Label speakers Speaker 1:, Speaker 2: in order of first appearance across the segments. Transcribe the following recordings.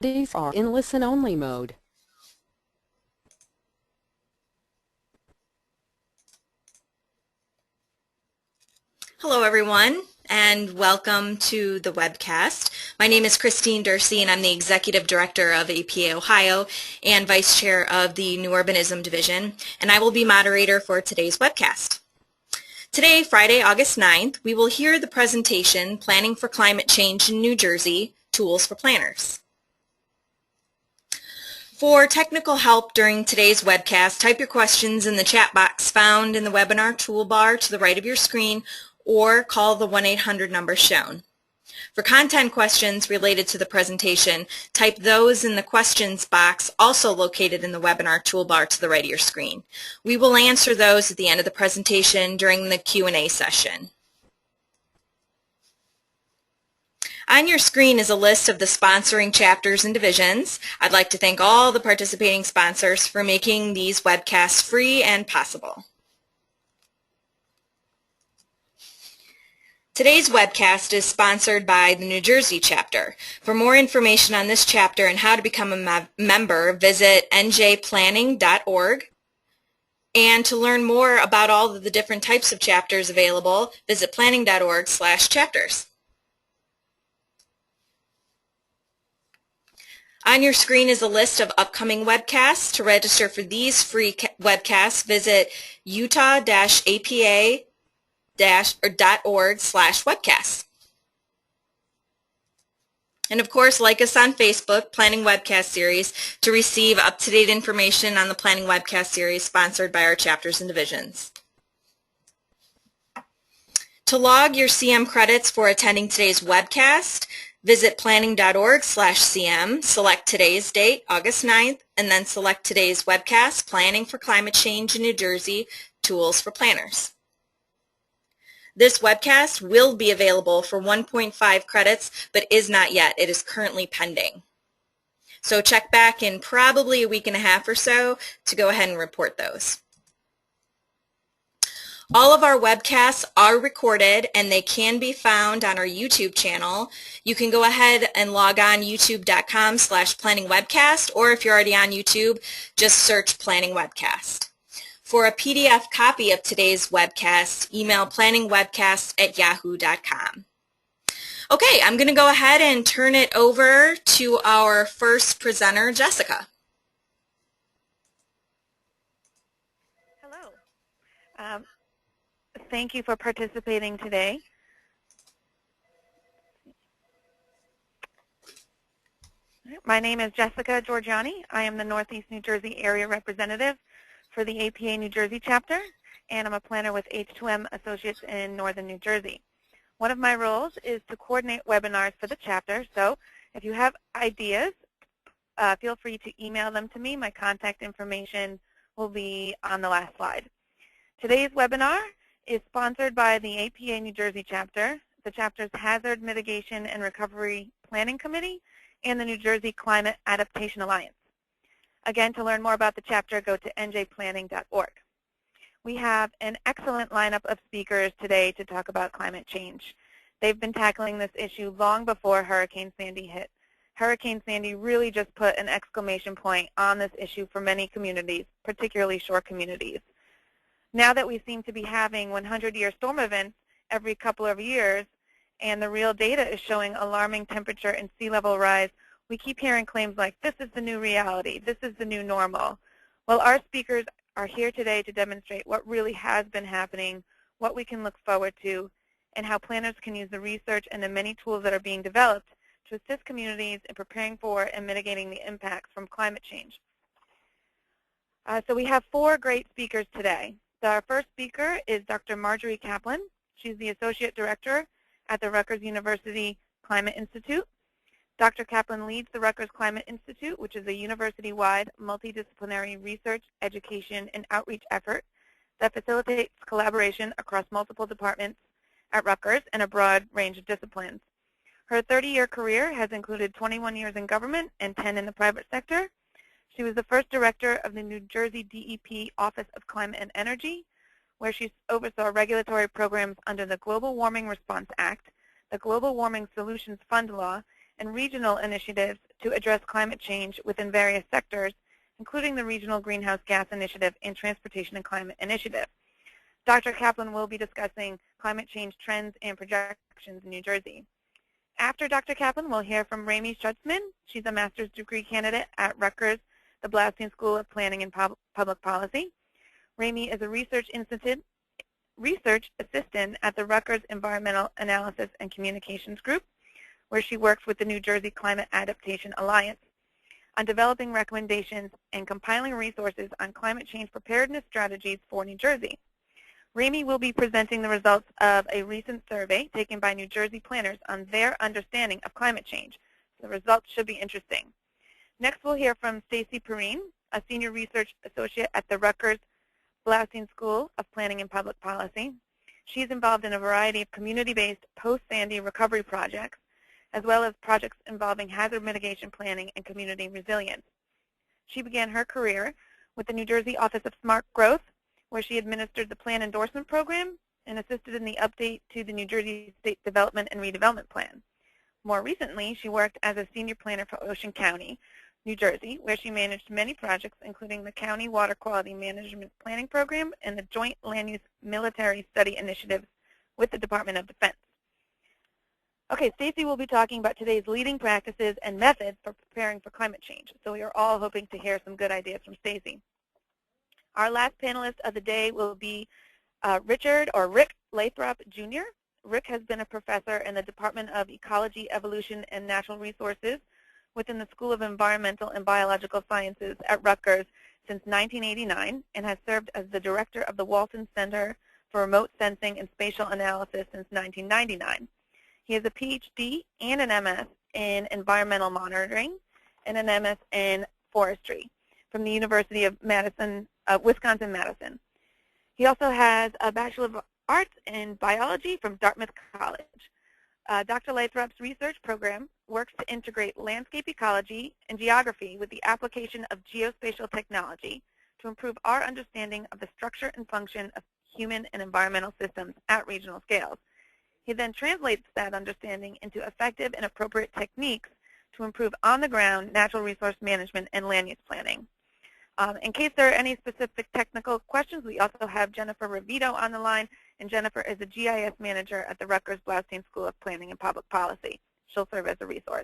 Speaker 1: These are in listen-only mode.
Speaker 2: Hello everyone, and welcome to the webcast. My name is Christine Dursey, and I'm the Executive Director of APA Ohio and Vice Chair of the New Urbanism Division, and I will be moderator for today's webcast. Today, Friday, August 9th, we will hear the presentation, Planning for Climate Change in New Jersey, Tools for Planners. For technical help during today's webcast, type your questions in the chat box found in the webinar toolbar to the right of your screen, or call the 1-800 number shown. For content questions related to the presentation, type those in the questions box also located in the webinar toolbar to the right of your screen. We will answer those at the end of the presentation during the Q&A session. On your screen is a list of the sponsoring chapters and divisions. I'd like to thank all the participating sponsors for making these webcasts free and possible. Today's webcast is sponsored by the New Jersey chapter. For more information on this chapter and how to become a member, visit njplanning.org. And to learn more about all of the different types of chapters available, visit planning.org/chapters. On your screen is a list of upcoming webcasts. To register for these free webcasts, visit utah-apa.org/webcasts. And of course, like us on Facebook, Planning Webcast Series, to receive up-to-date information on the Planning Webcast Series sponsored by our chapters and divisions. To log your CM credits for attending today's webcast, visit planning.org/CM, select today's date, August 9th, and then select today's webcast, Planning for Climate Change in New Jersey, Tools for Planners. This webcast will be available for 1.5 credits, but is not yet. It is currently pending. So check back in probably a week and a half or so to go ahead and report those. All of our webcasts are recorded, and they can be found on our YouTube channel. You can go ahead and log on youtube.com/planningwebcast, or if you're already on YouTube, just search Planning Webcast. For a PDF copy of today's webcast, email planningwebcast@yahoo.com. Okay, I'm going to go ahead and turn it over to our first presenter, Jessica.
Speaker 3: Hello. Thank you for participating today. My name is Jessica Giorgiani. I am the Northeast New Jersey Area Representative for the APA New Jersey chapter, and I'm a planner with H2M Associates in Northern New Jersey. One of my roles is to coordinate webinars for the chapter, so if you have ideas, feel free to email them to me. My contact information will be on the last slide. Today's webinar is sponsored by the APA New Jersey chapter, the chapter's Hazard Mitigation and Recovery Planning Committee, and the New Jersey Climate Adaptation Alliance. Again, to learn more about the chapter, go to njplanning.org. We have an excellent lineup of speakers today to talk about climate change. They've been tackling this issue long before Hurricane Sandy hit. Hurricane Sandy really just put an exclamation point on this issue for many communities, particularly shore communities. Now that we seem to be having 100-year storm events every couple of years, and the real data is showing alarming temperature and sea level rise, we keep hearing claims like, this is the new reality, this is the new normal. Well, our speakers are here today to demonstrate what really has been happening, what we can look forward to, and how planners can use the research and the many tools that are being developed to assist communities in preparing for and mitigating the impacts from climate change. So we have 4 great speakers today. Our first speaker is Dr. Marjorie Kaplan. She's the Associate Director at the Rutgers University Climate Institute. Dr. Kaplan leads the Rutgers Climate Institute, which is a university-wide multidisciplinary research, education, and outreach effort that facilitates collaboration across multiple departments at Rutgers and a broad range of disciplines. Her 30-year career has included 21 years in government and 10 in the private sector. She was the first director of the New Jersey DEP Office of Climate and Energy, where she oversaw regulatory programs under the Global Warming Response Act, the Global Warming Solutions Fund Law, and regional initiatives to address climate change within various sectors, including the Regional Greenhouse Gas Initiative and Transportation and Climate Initiative. Dr. Kaplan will be discussing climate change trends and projections in New Jersey. After Dr. Kaplan, we'll hear from Rami Schutzman. She's a master's degree candidate at Rutgers, the Blaustein School of Planning and Public Policy. Rami is a research assistant at the Rutgers Environmental Analysis and Communications Group, where she works with the New Jersey Climate Adaptation Alliance on developing recommendations and compiling resources on climate change preparedness strategies for New Jersey. Rami will be presenting the results of a recent survey taken by New Jersey planners on their understanding of climate change. The results should be interesting. Next, we'll hear from Stacy Perrine, a senior research associate at the Rutgers Blaustein School of Planning and Public Policy. She's involved in a variety of community-based post-Sandy recovery projects, as well as projects involving hazard mitigation planning and community resilience. She began her career with the New Jersey Office of Smart Growth, where she administered the Plan Endorsement Program and assisted in the update to the New Jersey State Development and Redevelopment Plan. More recently, she worked as a senior planner for Ocean County, New Jersey, where she managed many projects, including the County Water Quality Management Planning Program and the Joint Land Use Military Study Initiatives with the Department of Defense. Okay, Stacy will be talking about today's leading practices and methods for preparing for climate change. So we are all hoping to hear some good ideas from Stacy. Our last panelist of the day will be Rick Lathrop, Jr. Rick has been a professor in the Department of Ecology, Evolution, and Natural Resources within the School of Environmental and Biological Sciences at Rutgers since 1989 and has served as the director of the Walton Center for Remote Sensing and Spatial Analysis since 1999. He has a PhD and an MS in Environmental Monitoring and an MS in Forestry from the University of Wisconsin-Madison. He also has a Bachelor of Arts in Biology from Dartmouth College. Dr. Lathrop's research program works to integrate landscape ecology and geography with the application of geospatial technology to improve our understanding of the structure and function of human and environmental systems at regional scales. He then translates that understanding into effective and appropriate techniques to improve on-the-ground natural resource management and land use planning. In case there are any specific technical questions, we also have Jennifer Ravito on the line, and Jennifer is a GIS manager at the Rutgers Blaustein School of Planning and Public Policy. She'll serve as a resource.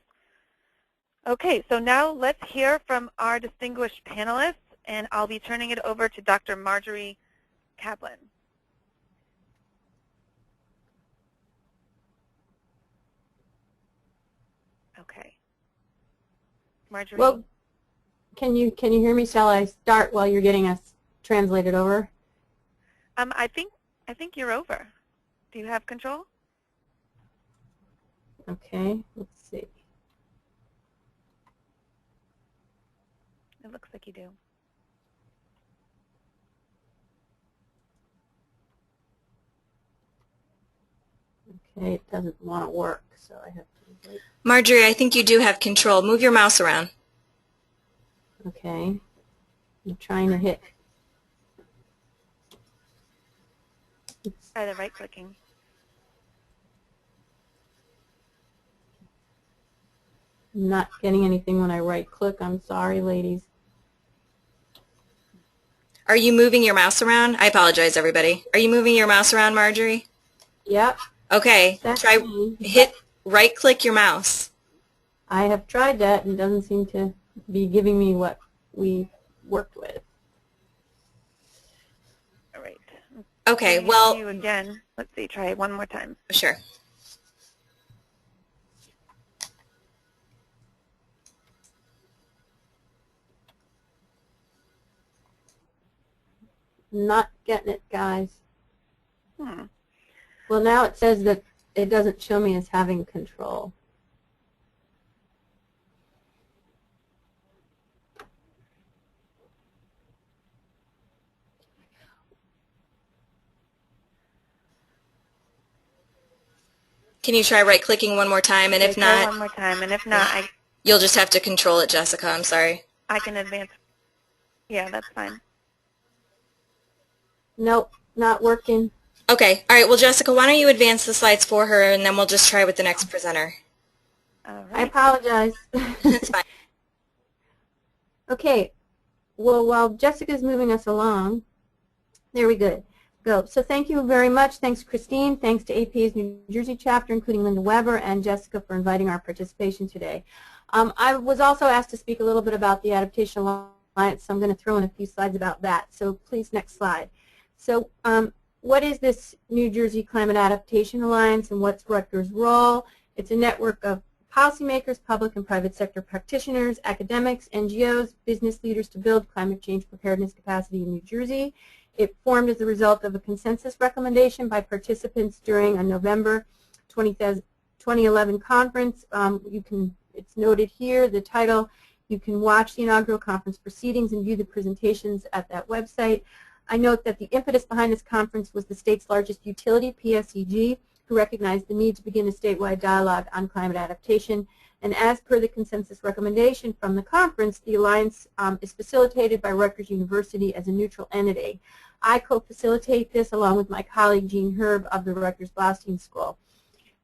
Speaker 3: Okay, so now let's hear from our distinguished panelists, and I'll be turning it over to Dr. Marjorie Kaplan. Okay. Marjorie?
Speaker 1: Well, can you hear me? Shall I start while you're getting us translated over?
Speaker 3: I think you're over. Do you have control?
Speaker 1: Okay, let's see.
Speaker 3: It looks like you do.
Speaker 1: Okay, it doesn't want to work, so I have to wait.
Speaker 2: Marjorie, I think you do have control. Move your mouse around.
Speaker 1: Okay, I'm trying to hit.
Speaker 3: Try the right-clicking.
Speaker 1: I'm not getting anything when I right-click. I'm sorry, ladies.
Speaker 2: Are you moving your mouse around? I apologize, everybody. Are you moving your mouse around, Marjorie?
Speaker 1: Yep.
Speaker 2: Okay,
Speaker 1: That's
Speaker 2: try
Speaker 1: me.
Speaker 2: hit right-click your mouse.
Speaker 1: I have tried that, and it doesn't seem to be giving me what we worked with.
Speaker 3: All right.
Speaker 2: Okay,
Speaker 3: Try
Speaker 2: well,
Speaker 3: you again. Let's see. Try it one more time.
Speaker 2: sure.
Speaker 1: Not getting it, guys.
Speaker 3: Hmm.
Speaker 1: Well, now it says that it doesn't show me as having control.
Speaker 3: Okay,
Speaker 2: Can you try right-clicking one more time? And if
Speaker 3: try
Speaker 2: not,
Speaker 3: one more time. And if not,
Speaker 2: you'll just have to control it, Jessica. I'm sorry.
Speaker 3: I can advance. Yeah, that's fine.
Speaker 1: Nope, not working.
Speaker 2: Okay. All right. Well, Jessica, why don't you advance the slides for her, and then we'll just try with the next presenter.
Speaker 3: All right.
Speaker 1: I apologize.
Speaker 2: That's fine.
Speaker 1: Okay, well, while Jessica's moving us along, there we go. So thank you very much. Thanks, Christine. Thanks to APA's New Jersey chapter, including Linda Weber and Jessica, for inviting our participation today. I was also asked to speak a little bit about the Adaptation Alliance, so I'm going to throw in a few slides about that. So please, next slide. So what is this New Jersey Climate Adaptation Alliance, and what's Rutgers' role? It's a network of policymakers, public and private sector practitioners, academics, NGOs, business leaders to build climate change preparedness capacity in New Jersey. It formed as a result of a consensus recommendation by participants during a November 2011 conference. It's noted here, the title. You can watch the inaugural conference proceedings and view the presentations at that website. I note that the impetus behind this conference was the state's largest utility, PSEG, who recognized the need to begin a statewide dialogue on climate adaptation. And as per the consensus recommendation from the conference, the Alliance is facilitated by Rutgers University as a neutral entity. I co-facilitate this along with my colleague Jean Herb of the Rutgers Blaustein School.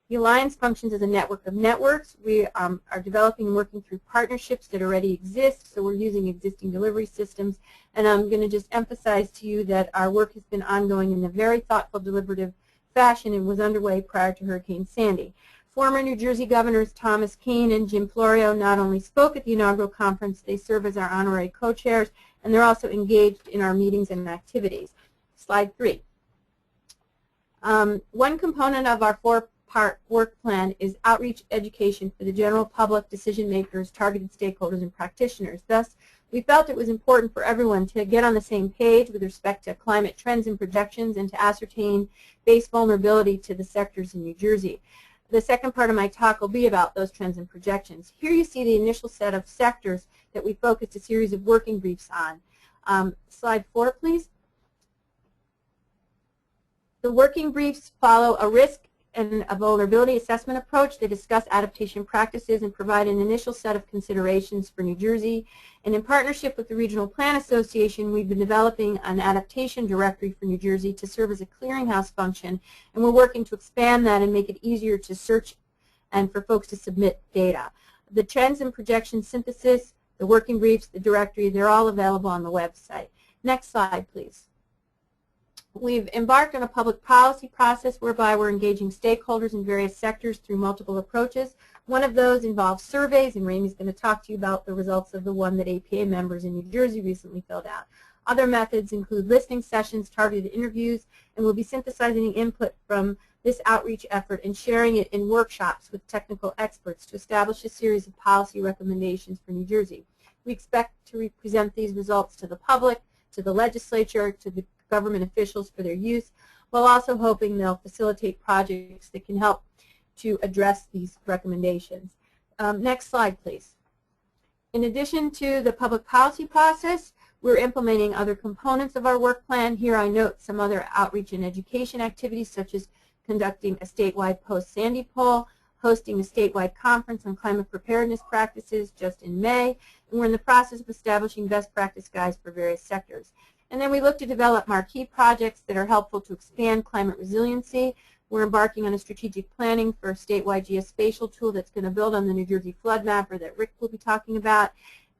Speaker 1: The Alliance functions as a network of networks. We are developing and working through partnerships that already exist, so we're using existing delivery systems. And I'm going to just emphasize to you that our work has been ongoing in a very thoughtful, deliberative fashion and was underway prior to Hurricane Sandy. Former New Jersey Governors Thomas Kean and Jim Florio not only spoke at the inaugural conference, they serve as our honorary co-chairs, and they're also engaged in our meetings and activities. Slide 3. One component of our four-part work plan is outreach education for the general public, decision makers, targeted stakeholders, and practitioners. Thus, we felt it was important for everyone to get on the same page with respect to climate trends and projections and to ascertain base vulnerability to the sectors in New Jersey. The second part of my talk will be about those trends and projections. Here you see the initial set of sectors that we focused a series of working briefs on. Slide 4, please. The working briefs follow a risk and a vulnerability assessment approach. They discuss adaptation practices and provide an initial set of considerations for New Jersey. And in partnership with the Regional Plan Association, we've been developing an adaptation directory for New Jersey to serve as a clearinghouse function, and we're working to expand that and make it easier to search and for folks to submit data. The trends and projection synthesis, the working briefs, the directory, they're all available on the website. Next slide, please. We've embarked on a public policy process whereby we're engaging stakeholders in various sectors through multiple approaches. One of those involves surveys, and Ramey's going to talk to you about the results of the one that APA members in New Jersey recently filled out. Other methods include listening sessions, targeted interviews, and we'll be synthesizing input from this outreach effort and sharing it in workshops with technical experts to establish a series of policy recommendations for New Jersey. We expect to present these results to the public, to the legislature, to the government officials for their use, while also hoping they'll facilitate projects that can help to address these recommendations. Next slide, please. In addition to the public policy process, we're implementing other components of our work plan. Here I note some other outreach and education activities, such as conducting a statewide post-Sandy poll, hosting a statewide conference on climate preparedness practices just in May, and we're in the process of establishing best practice guides for various sectors. And then we look to develop marquee projects that are helpful to expand climate resiliency. We're embarking on a strategic planning for a statewide geospatial tool that's going to build on the New Jersey FloodMapper that Rick will be talking about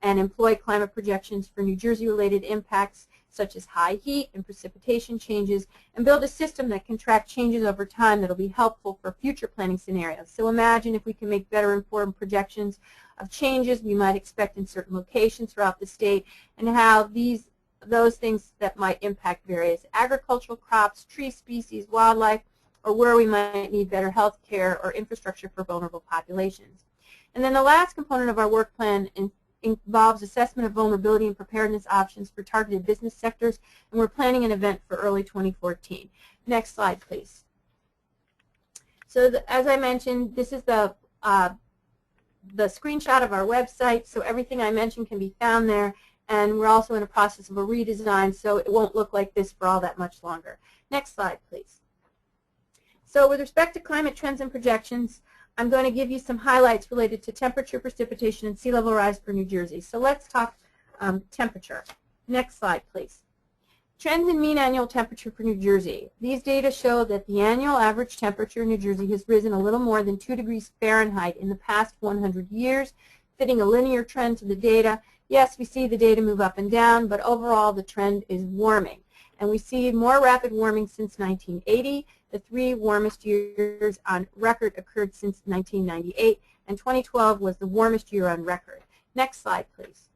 Speaker 1: and employ climate projections for New Jersey-related impacts such as high heat and precipitation changes, and build a system that can track changes over time that will be helpful for future planning scenarios. So imagine if we can make better informed projections of changes we might expect in certain locations throughout the state, and how those things that might impact various agricultural crops, tree species, wildlife, or where we might need better health care or infrastructure for vulnerable populations. And then the last component of our work plan involves assessment of vulnerability and preparedness options for targeted business sectors, and we're planning an event for early 2014. Next slide, please. So as I mentioned, this is the screenshot of our website, so everything I mentioned can be found there. And we're also in a process of a redesign, so it won't look like this for all that much longer. Next slide, please. So with respect to climate trends and projections, I'm going to give you some highlights related to temperature, precipitation, and sea level rise for New Jersey. So let's talk temperature. Next slide, please. Trends in mean annual temperature for New Jersey. These data show that the annual average temperature in New Jersey has risen a little more than 2 degrees Fahrenheit in the past 100 years, fitting a linear trend to the data. Yes, we see the data move up and down, but overall the trend is warming. And we see more rapid warming since 1980. The 3 warmest years on record occurred since 1998, and 2012 was the warmest year on record. Next slide, please.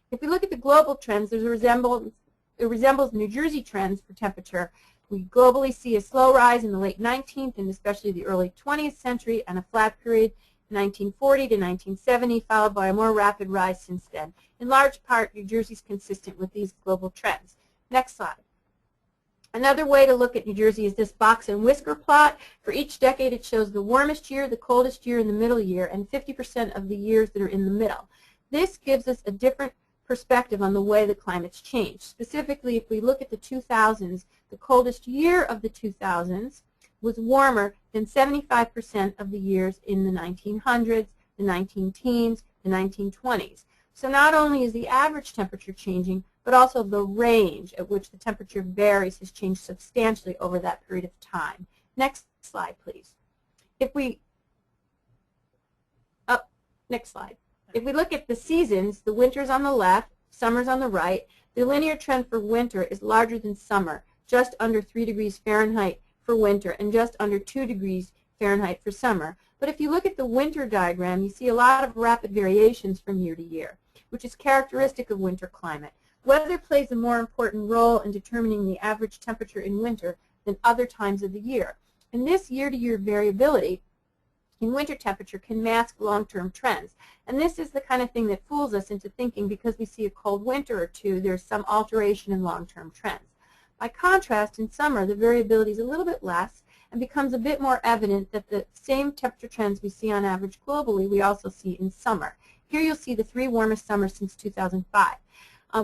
Speaker 1: If we look at the global trends, there's a resemblance. It resembles New Jersey trends for temperature. We globally see a slow rise in the late 19th and especially the early 20th century, and a flat period 1940 to 1970, followed by a more rapid rise since then. In large part, New Jersey is consistent with these global trends. Next slide. Another way to look at New Jersey is this box and whisker plot. For each decade, it shows the warmest year, the coldest year, and the middle year, and 50% of the years that are in the middle. This gives us a different perspective on the way the climate's changed. Specifically, if we look at the 2000s, the coldest year of the 2000s was warmer than 75% of the years in the 1900s, the 19-teens, the 1920s. So not only is the average temperature changing, but also the range at which the temperature varies has changed substantially over that period of time. Next slide, please. Next slide. If we look at the seasons, the winter's on the left, summer's on the right. The linear trend for winter is larger than summer, just under 3 degrees Fahrenheit for winter and just under 2 degrees Fahrenheit for summer. But if you look at the winter diagram, you see a lot of rapid variations from year to year, which is characteristic of winter climate. Weather plays a more important role in determining the average temperature in winter than other times of the year. And this year-to-year variability in winter temperature can mask long-term trends. And this is the kind of thing that fools us into thinking because we see a cold winter or two, there's some alteration in long-term trends. By contrast, in summer, the variability is a little bit less and becomes a bit more evident that the same temperature trends we see on average globally, we also see in summer. Here you'll see the 3 warmest summers since 2005.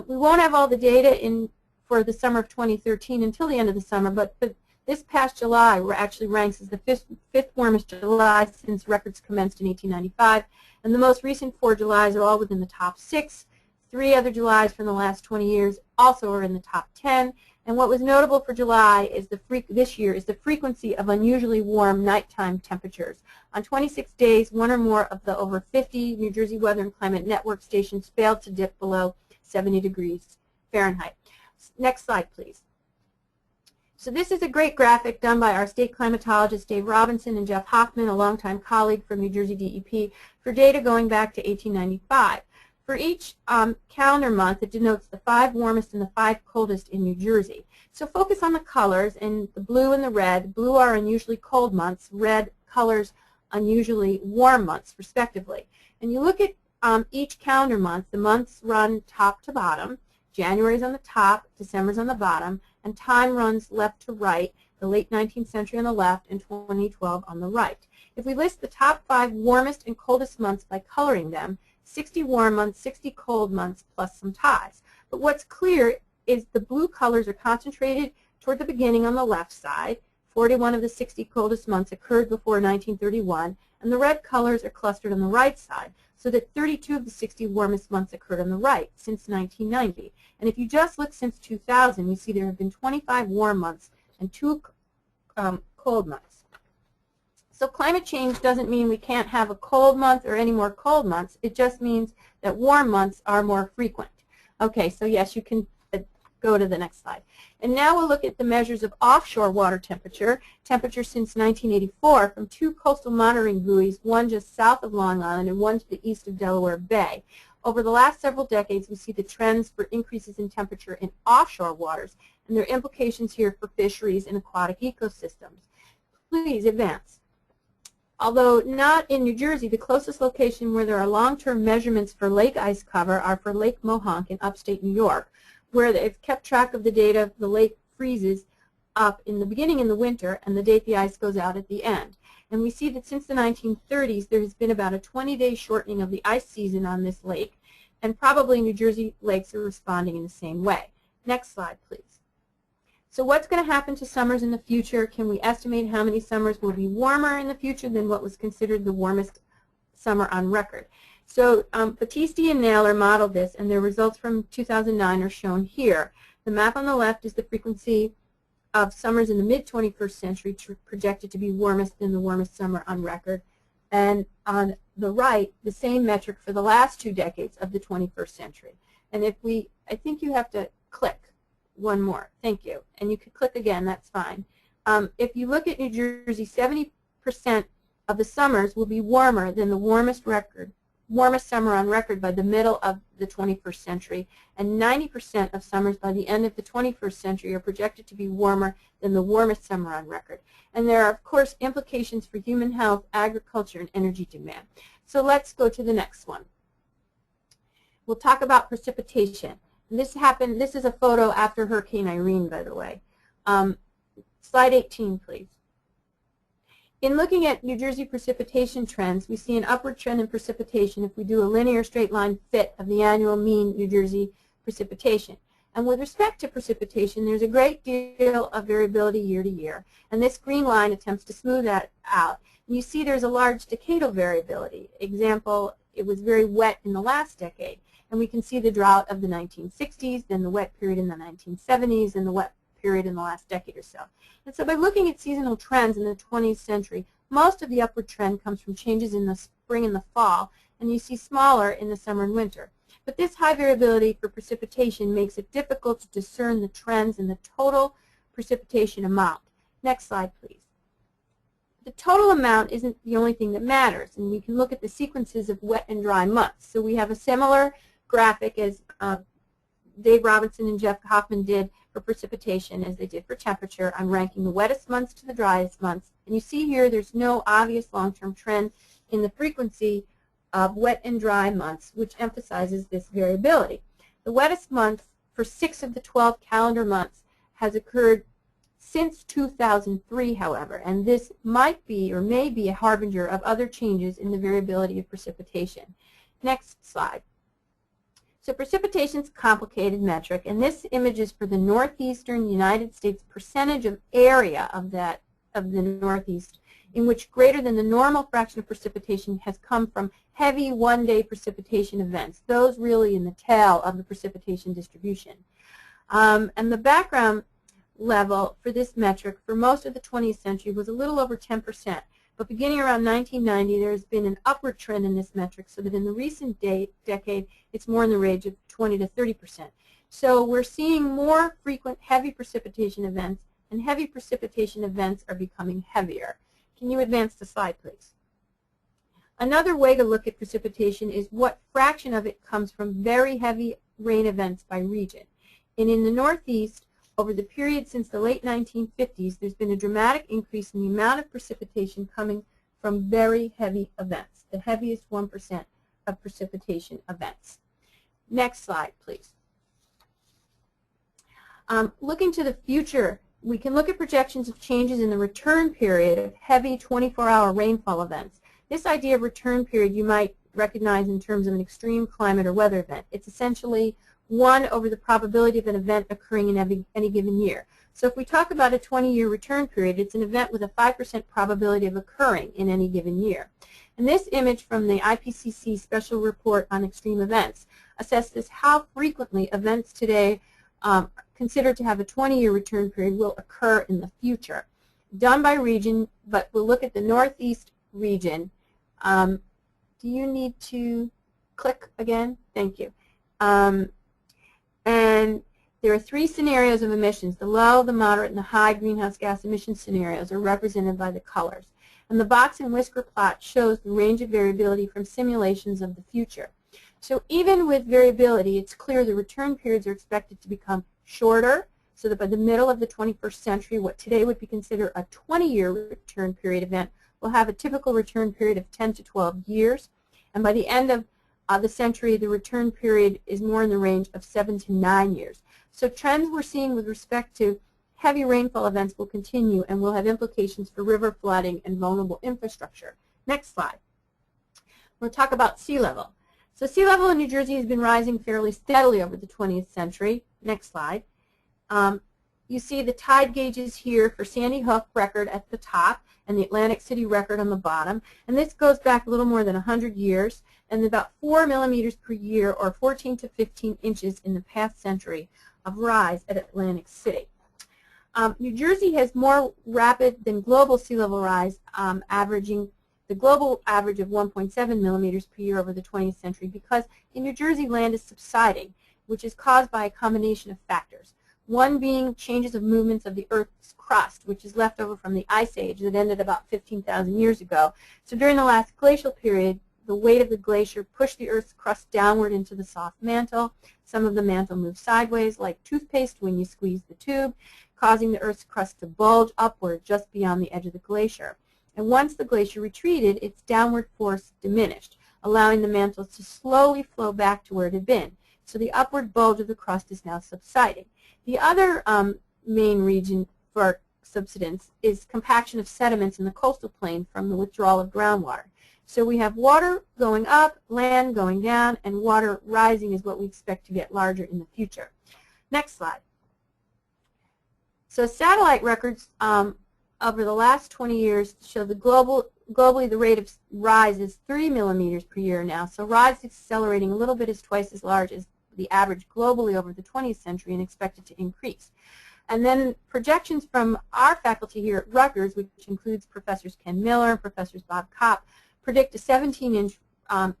Speaker 1: We won't have all the data for the summer of 2013 until the end of the summer, but this past July actually ranks as the fifth warmest July since records commenced in 1895, and the most recent 4 Julys are all within the top 6. 3 other Julys from the last 20 years also are in the top 10. And what was notable for July is this year is the frequency of unusually warm nighttime temperatures. On 26 days, 1 or more of the over 50 New Jersey Weather and Climate Network stations failed to dip below 70 degrees Fahrenheit. Next slide, please. So this is a great graphic done by our state climatologists Dave Robinson and Jeff Hoffman, a longtime colleague from New Jersey DEP, for data going back to 1895. For each calendar month, it denotes the 5 warmest and the 5 coldest in New Jersey. So focus on the colors, and the blue and the red. Blue are unusually cold months. Red colors unusually warm months, respectively. And you look at each calendar month. The months run top to bottom. January's on the top, December's on the bottom, and time runs left to right, the late 19th century on the left and 2012 on the right. If we list the top 5 warmest and coldest months by coloring them, 60 warm months, 60 cold months, plus some ties. But what's clear is the blue colors are concentrated toward the beginning on the left side. 41 of the 60 coldest months occurred before 1931, and the red colors are clustered on the right side, so that 32 of the 60 warmest months occurred on the right since 1990. And if you just look since 2000, you see there have been 25 warm months and 2 cold months. So climate change doesn't mean we can't have a cold month or any more cold months. It just means that warm months are more frequent. Okay, so yes, you can go to the next slide. And now we'll look at the measures of offshore water temperature since 1984 from 2 coastal monitoring buoys, one just south of Long Island and one to the east of Delaware Bay. Over the last several decades, we see the trends for increases in temperature in offshore waters and their implications here for fisheries and aquatic ecosystems. Please advance. Although not in New Jersey, the closest location where there are long-term measurements for lake ice cover are for Lake Mohonk in upstate New York, where they've kept track of the data. The lake freezes up in the beginning in the winter and the date the ice goes out at the end. And we see that since the 1930s, there has been about a 20-day shortening of the ice season on this lake, and probably New Jersey lakes are responding in the same way. Next slide, please. So what's going to happen to summers in the future? Can we estimate how many summers will be warmer in the future than what was considered the warmest summer on record? So Battisti and Naylor modeled this, and their results from 2009 are shown here. The map on the left is the frequency of summers in the mid-21st century projected to be warmest than the warmest summer on record. And on the right, the same metric for the last 2 decades of the 21st century. And if we, I think you have to click one more. Thank you. And you could click again, that's fine. If you look at New Jersey, 70% of the summers will be warmer than the warmest summer on record by the middle of the 21st century, and 90% of summers by the end of the 21st century are projected to be warmer than the warmest summer on record. And there are, of course, implications for human health, agriculture, and energy demand. So let's go to the next one. We'll talk about precipitation. And this is a photo after Hurricane Irene, by the way. Slide 18, please. In looking at New Jersey precipitation trends, we see an upward trend in precipitation if we do a linear straight line fit of the annual mean New Jersey precipitation. And with respect to precipitation, there's a great deal of variability year to year. And this green line attempts to smooth that out. And you see there's a large decadal variability. Example, it was very wet in the last decade. And we can see the drought of the 1960s, then the wet period in the 1970s, and the wet period in the last decade or so. And so by looking at seasonal trends in the 20th century, most of the upward trend comes from changes in the spring and the fall, and you see smaller in the summer and winter. But this high variability for precipitation makes it difficult to discern the trends in the total precipitation amount. Next slide, please. The total amount isn't the only thing that matters, and we can look at the sequences of wet and dry months. So we have a similar graphic as Dave Robinson and Jeff Hoffman did for precipitation as they did for temperature. I'm ranking the wettest months to the driest months. And you see here there's no obvious long-term trend in the frequency of wet and dry months, which emphasizes this variability. The wettest month for 6 of the 12 calendar months has occurred since 2003, however, and this might be or may be a harbinger of other changes in the variability of precipitation. Next slide. So precipitation is a complicated metric, and this image is for the northeastern United States percentage of area of the Northeast, in which greater than the normal fraction of precipitation has come from heavy one-day precipitation events, those really in the tail of the precipitation distribution. And the background level for this metric for most of the 20th century was a little over 10%. But beginning around 1990, there has been an upward trend in this metric, so that in the recent decade, it's more in the range of 20 to 30%. So we're seeing more frequent heavy precipitation events, and heavy precipitation events are becoming heavier. Can you advance the slide, please? Another way to look at precipitation is what fraction of it comes from very heavy rain events by region. And in the Northeast, over the period since the late 1950s, there's been a dramatic increase in the amount of precipitation coming from very heavy events, the heaviest 1% of precipitation events. Next slide, please. Looking to the future, we can look at projections of changes in the return period of heavy 24-hour rainfall events. This idea of return period you might recognize in terms of an extreme climate or weather event. It's essentially 1 over the probability of an event occurring in any given year. So if we talk about a 20-year return period, it's an event with a 5% probability of occurring in any given year. And this image from the IPCC Special Report on Extreme Events assesses how frequently events today considered to have a 20-year return period will occur in the future. Done by region, but we'll look at the Northeast region. Do you need to click again? Thank you. And there are 3 scenarios of emissions. The low, the moderate, and the high greenhouse gas emission scenarios are represented by the colors. And the box and whisker plot shows the range of variability from simulations of the future. So even with variability, it's clear the return periods are expected to become shorter, so that by the middle of the 21st century, what today would be considered a 20-year return period event will have a typical return period of 10 to 12 years. And by the end of the century, the return period is more in the range of 7 to 9 years. So trends we're seeing with respect to heavy rainfall events will continue and will have implications for river flooding and vulnerable infrastructure. Next slide. We'll talk about sea level. So sea level in New Jersey has been rising fairly steadily over the 20th century. Next slide. You see the tide gauges here for Sandy Hook record at the top and the Atlantic City record on the bottom. And this goes back a little more than 100 years, and about 4 millimeters per year, or 14 to 15 inches in the past century, of rise at Atlantic City. New Jersey has more rapid than global sea level rise, averaging the global average of 1.7 millimeters per year over the 20th century, because in New Jersey land is subsiding, which is caused by a combination of factors. One being changes of movements of the Earth's crust, which is left over from the Ice Age that ended about 15,000 years ago. So during the last glacial period, the weight of the glacier pushed the Earth's crust downward into the soft mantle. Some of the mantle moved sideways like toothpaste when you squeeze the tube, causing the Earth's crust to bulge upward just beyond the edge of the glacier. And once the glacier retreated, its downward force diminished, allowing the mantle to slowly flow back to where it had been. So the upward bulge of the crust is now subsiding. The other main region for subsidence is compaction of sediments in the coastal plain from the withdrawal of groundwater. So we have water going up, land going down, and water rising is what we expect to get larger in the future. Next slide. So satellite records over the last 20 years show the globally the rate of rise is 3 millimeters per year now. So rise is accelerating a little bit, is twice as large as the average globally over the 20th century and expected to increase. And then projections from our faculty here at Rutgers, which includes Professors Ken Miller and Professors Bob Kopp, predict a 17-inch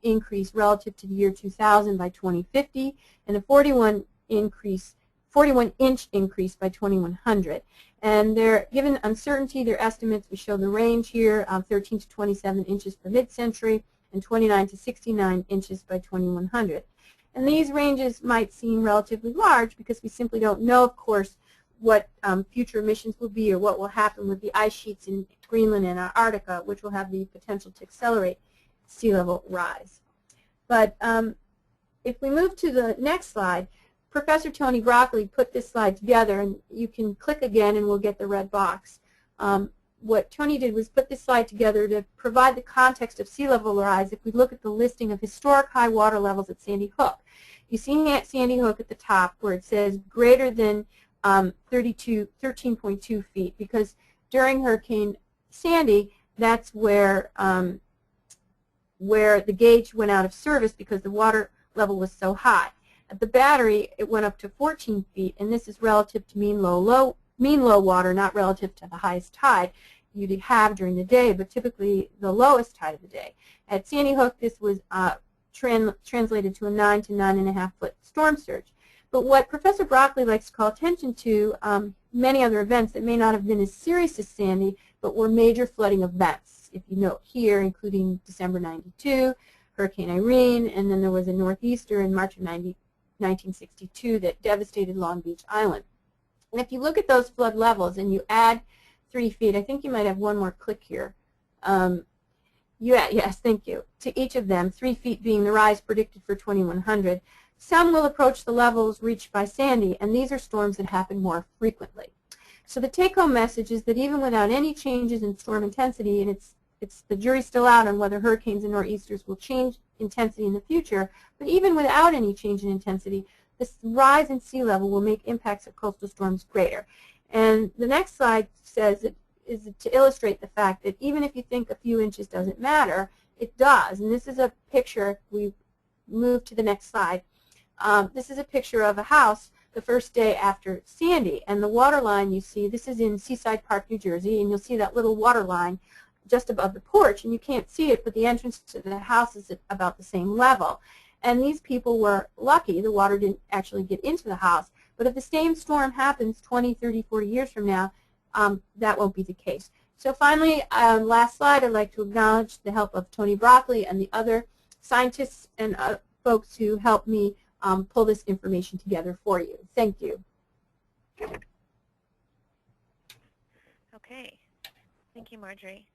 Speaker 1: increase relative to the year 2000 by 2050 and a 41-inch increase by 2100. And they're given uncertainty. Their estimates, we show the range here, 13 to 27 inches per mid-century and 29 to 69 inches by 2100. And these ranges might seem relatively large because we simply don't know, of course, what future emissions will be or what will happen with the ice sheets in Greenland and Antarctica, which will have the potential to accelerate sea level rise. But if we move to the next slide, Professor Tony Broccoli put this slide together, and you can click again and we'll get the red box. What Tony did was put this slide together to provide the context of sea level rise if we look at the listing of historic high water levels at Sandy Hook. You see at Sandy Hook at the top where it says greater than 13.2 feet, because during Hurricane Sandy, that's where the gauge went out of service because the water level was so high. At the Battery, it went up to 14 feet, and this is relative to mean low water, not relative to the highest tide you'd have during the day, but typically the lowest tide of the day. At Sandy Hook, this was translated to a 9 to 9.5 foot storm surge. But what Professor Broccoli likes to call attention to, many other events that may not have been as serious as Sandy, but were major flooding events. If you note here, including December 92, Hurricane Irene, and then there was a northeaster in March of 1962 that devastated Long Beach Island. And if you look at those flood levels and you add 3 feet, I think you might have one more click here. Yes, thank you. To each of them, 3 feet being the rise predicted for 2100. Some will approach the levels reached by Sandy, and these are storms that happen more frequently. So the take-home message is that even without any changes in storm intensity, and the jury's still out on whether hurricanes and nor'easters will change intensity in the future, but even without any change in intensity, this rise in sea level will make impacts of coastal storms greater. And the next slide says is to illustrate the fact that even if you think a few inches doesn't matter, it does. And this is a picture. We move to the next slide. This is a picture of a house the first day after Sandy, and the water line you see, this is in Seaside Park, New Jersey, and you'll see that little water line just above the porch, and you can't see it, but the entrance to the house is at about the same level. And these people were lucky. The water didn't actually get into the house. But if the same storm happens 20, 30, 40 years from now, that won't be the case. So finally, last slide, I'd like to acknowledge the help of Tony Broccoli and the other scientists and folks who helped me pull this information together for you. Thank you.
Speaker 3: Okay. Thank you, Marjorie.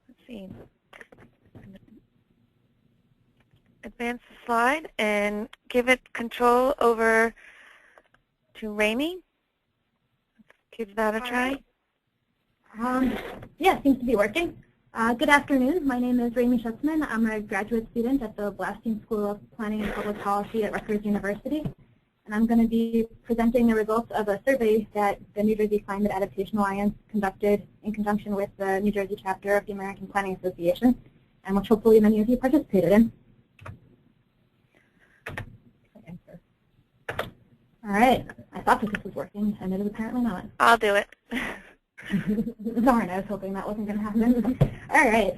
Speaker 3: Let's see. Advance the slide and give it control over to Ramey. Let's give that a try.
Speaker 4: Yeah, seems to be working. Good afternoon. My name is Ramey Schutzman. I'm a graduate student at the Blasting School of Planning and Public Policy at Rutgers University. And I'm going to be presenting the results of a survey that the New Jersey Climate Adaptation Alliance conducted in conjunction with the New Jersey chapter of the American Planning Association, and which hopefully many of you participated in. All right. I thought that this was working, and it is apparently not.
Speaker 3: I'll do it.
Speaker 4: Darn, I was hoping that wasn't going to happen. All right.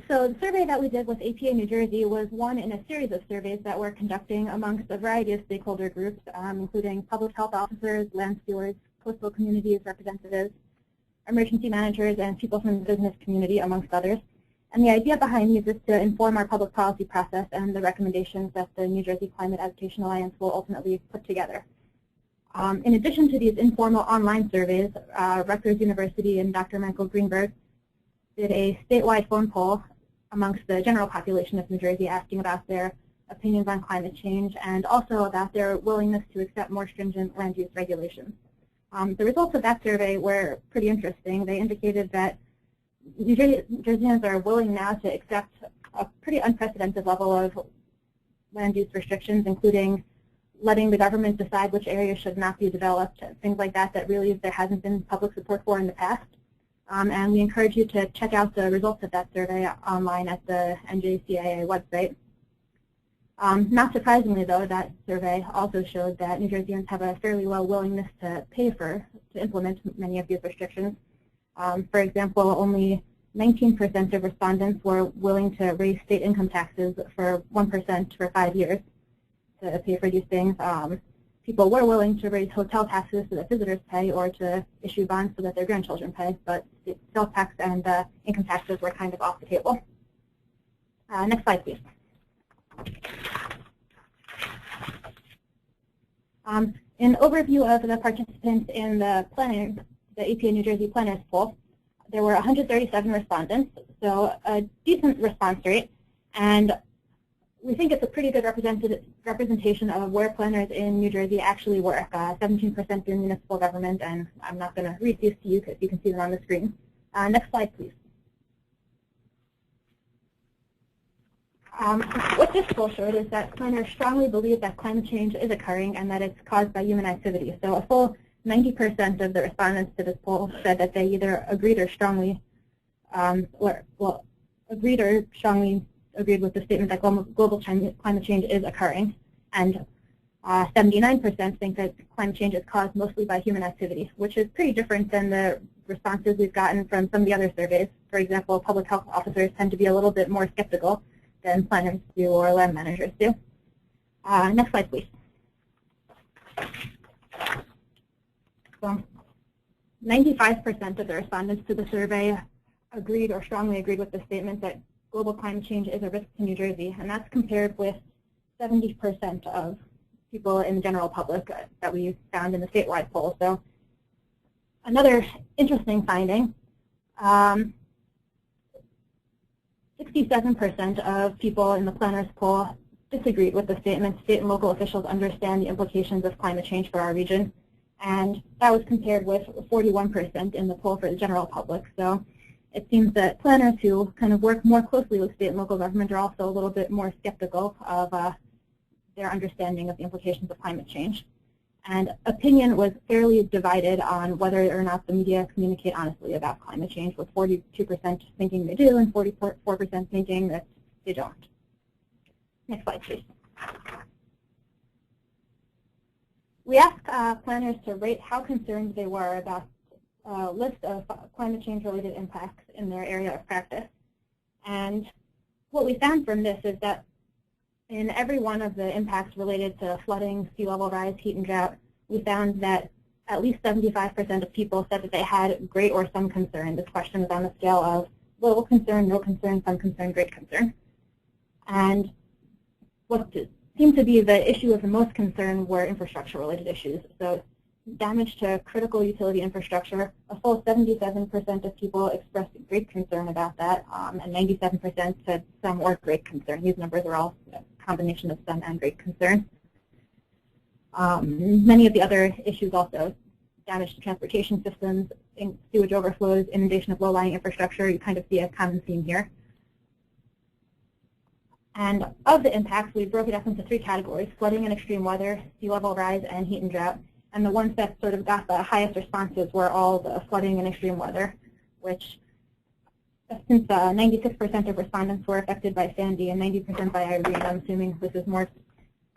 Speaker 4: So the survey that we did with APA New Jersey was one in a series of surveys that we're conducting amongst a variety of stakeholder groups, including public health officers, land stewards, coastal communities representatives, emergency managers, and people from the business community, amongst others. And the idea behind these is to inform our public policy process and the recommendations that the New Jersey Climate Adaptation Alliance will ultimately put together. In addition to these informal online surveys, Rutgers University and Dr. Michael Greenberg did a statewide phone poll amongst the general population of New Jersey, asking about their opinions on climate change and also about their willingness to accept more stringent land use regulations. The results of that survey were pretty interesting. They indicated that New Jerseyans are willing now to accept a pretty unprecedented level of land use restrictions, including letting the government decide which areas should not be developed, things like that that really there hasn't been public support for in the past. And we encourage you to check out the results of that survey online at the NJCAA website. Not surprisingly, though, that survey also showed that New Jerseyans have a fairly low willingness to to implement many of these restrictions. For example, only 19% of respondents were willing to raise state income taxes for 1% for 5 years to pay for these things. People were willing to raise hotel taxes so that visitors pay or to issue bonds so that their grandchildren pay, but sales tax and income taxes were kind of off the table. Next slide, please. An overview of the participants in the APA New Jersey planners poll. There were 137 respondents, so a decent response rate, and we think it's a pretty good representation of where planners in New Jersey actually work. 17% in municipal government, and I'm not going to read these to you because you can see them on the screen. Next slide, please. What this poll showed is that planners strongly believe that climate change is occurring and that it's caused by human activity. So a full 90% of the respondents to this poll said that they either agreed or strongly, agreed with the statement that global climate change is occurring, and 79% think that climate change is caused mostly by human activity, which is pretty different than the responses we've gotten from some of the other surveys. For example, public health officers tend to be a little bit more skeptical than planners do or land managers do. Next slide, please. So 95% of the respondents to the survey agreed or strongly agreed with the statement that global climate change is a risk to New Jersey, and that's compared with 70% of people in the general public that we found in the statewide poll. So another interesting finding, 67% of people in the planners poll disagreed with the statement, state and local officials understand the implications of climate change for our region, and that was compared with 41% in the poll for the general public. So it seems that planners who kind of work more closely with state and local government are also a little bit more skeptical of their understanding of the implications of climate change. And opinion was fairly divided on whether or not the media communicate honestly about climate change, with 42% thinking they do and 44% thinking that they don't. Next slide, please. We asked planners to rate how concerned they were about a list of climate change-related impacts in their area of practice. And what we found from this is that in every one of the impacts related to flooding, sea level rise, heat and drought, we found that at least 75% of people said that they had great or some concern. This question was on the scale of little concern, no concern, some concern, great concern. And what seemed to be the issue of the most concern were infrastructure-related issues. So damage to critical utility infrastructure, a full 77% of people expressed great concern about that, and 97% said some or great concern. These numbers are all a combination of some and great concern. Many of the other issues also, damage to transportation systems, sewage overflows, inundation of low-lying infrastructure, you kind of see a common theme here. And of the impacts, we broke it up into three categories: flooding and extreme weather, sea level rise, and heat and drought. And the ones that sort of got the highest responses were all the flooding and extreme weather, which since 96% of respondents were affected by Sandy and 90% by Irene, I'm assuming this is more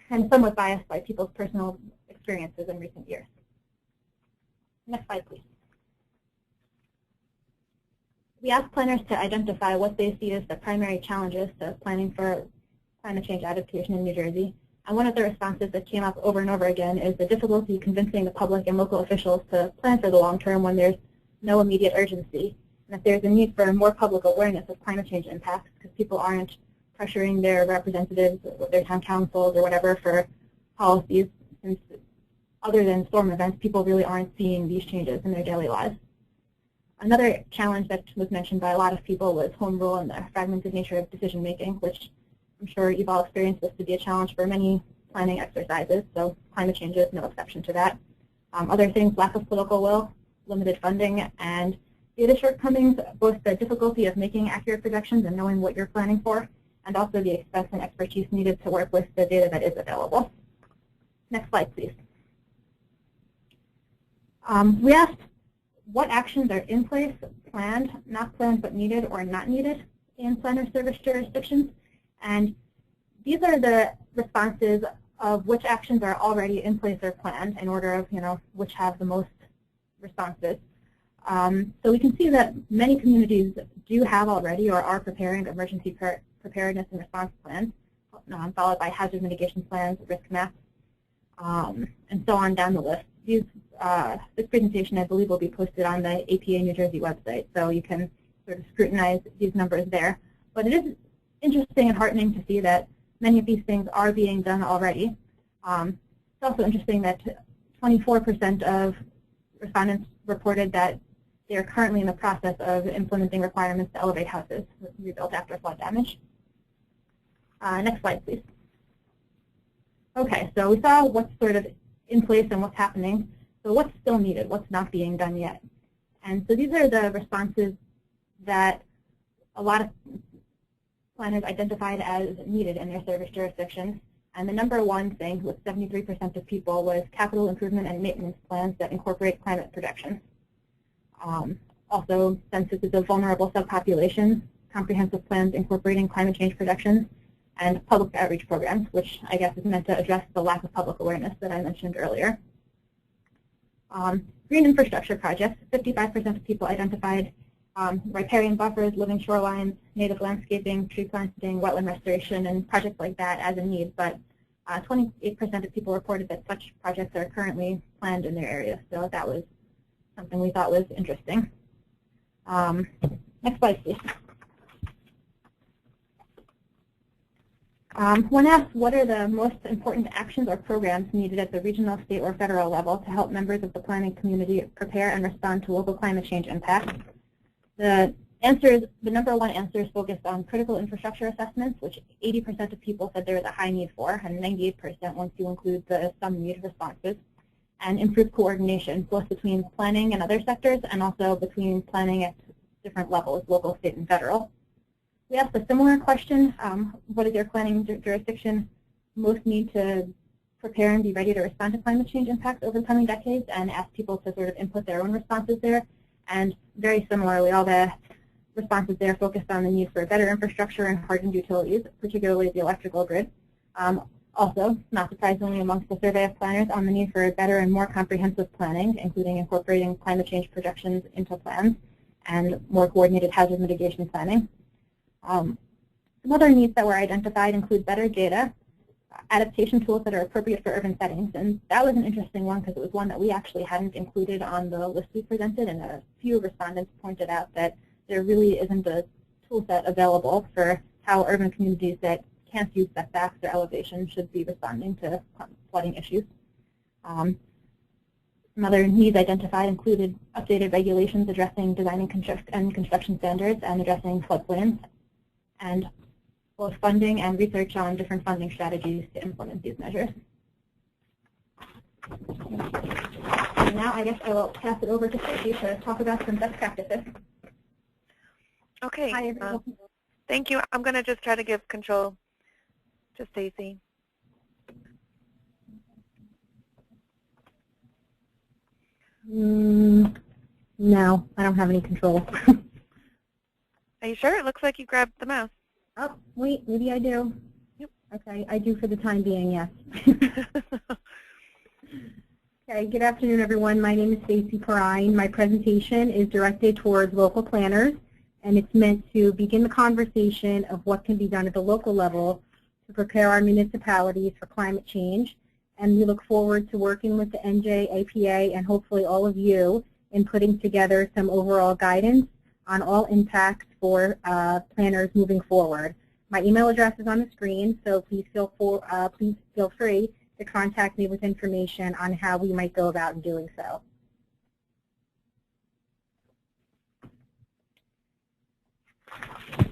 Speaker 4: kind of somewhat biased by people's personal experiences in recent years. Next slide, please. We asked planners to identify what they see as the primary challenges to planning for climate change adaptation in New Jersey. And one of the responses that came up over and over again is the difficulty convincing the public and local officials to plan for the long term when there's no immediate urgency. And that there's a need for more public awareness of climate change impacts because people aren't pressuring their representatives or their town councils or whatever for policies, since other than storm events, people really aren't seeing these changes in their daily lives. Another challenge that was mentioned by a lot of people was home rule and the fragmented nature of decision making, which I'm sure you've all experienced this to be a challenge for many planning exercises, so climate change is no exception to that. Other things, lack of political will, limited funding, and data shortcomings, both the difficulty of making accurate projections and knowing what you're planning for, and also the expense and expertise needed to work with the data that is available. Next slide, please. We asked what actions are in place, planned, not planned but needed or not needed in planner service jurisdictions. And these are the responses of which actions are already in place or planned in order of, which have the most responses. So we can see that many communities do have already or are preparing emergency preparedness and response plans, followed by hazard mitigation plans, risk maps, and so on down the list. This presentation, I believe, will be posted on the APA New Jersey website, so you can sort of scrutinize these numbers there. But it is interesting and heartening to see that many of these things are being done already. It's also interesting that 24% of respondents reported that they are currently in the process of implementing requirements to elevate houses rebuilt after flood damage. Next slide, please. Okay, so we saw what's sort of in place and what's happening. So what's still needed? What's not being done yet? And so these are the responses that a lot of planners identified as needed in their service jurisdictions. And the number one thing with 73% of people was capital improvement and maintenance plans that incorporate climate projections. Also, censuses of vulnerable subpopulations, comprehensive plans incorporating climate change projections, and public outreach programs, which I guess is meant to address the lack of public awareness that I mentioned earlier. Green infrastructure projects, 55% of people identified riparian buffers, living shorelines, native landscaping, tree planting, wetland restoration, and projects like that as a need, but 28% of people reported that such projects are currently planned in their area, so that was something we thought was interesting. Next slide, please. When asked what are the most important actions or programs needed at the regional, state, or federal level to help members of the planning community prepare and respond to local climate change impacts, the number one answer is focused on critical infrastructure assessments, which 80% of people said there was a high need for, and 98% once you include the some need responses, and improved coordination, both between planning and other sectors, and also between planning at different levels, local, state, and federal. We asked a similar question, what does your planning jurisdiction most need to prepare and be ready to respond to climate change impacts over the coming decades, and asked people to sort of input their own responses there. And very similarly, all the responses there focused on the need for better infrastructure and hardened utilities, particularly the electrical grid. Also, not surprisingly amongst the survey of planners, on the need for better and more comprehensive planning, including incorporating climate change projections into plans and more coordinated hazard mitigation planning. Some other needs that were identified include better data, adaptation tools that are appropriate for urban settings, and that was an interesting one because it was one that we actually hadn't included on the list we presented, and a few respondents pointed out that there really isn't a tool set available for how urban communities that can't use setbacks or elevation should be responding to flooding issues. Some other needs identified included updated regulations addressing design and construction standards and addressing floodplains, and both funding and research on different funding strategies to implement these measures. And now I guess I will pass it over to Stacey to talk about some best practices.
Speaker 3: Okay.
Speaker 4: Hi, everyone.
Speaker 3: Thank you. I'm going to just try to give control to Stacey.
Speaker 4: No, I don't have any control.
Speaker 3: Are you sure? It looks like you grabbed the mouse.
Speaker 4: Oh, wait, maybe I do.
Speaker 3: Yep.
Speaker 4: Okay, I do for the time being, yes.
Speaker 5: Okay, good afternoon, everyone. My name is Stacey Perrine. My presentation is directed towards local planners, and it's meant to begin the conversation of what can be done at the local level to prepare our municipalities for climate change. And we look forward to working with the NJCAA and hopefully all of you in putting together some overall guidance on all impacts for planners moving forward. My email address is on the screen, so please feel free to contact me with information on how we might go about doing so.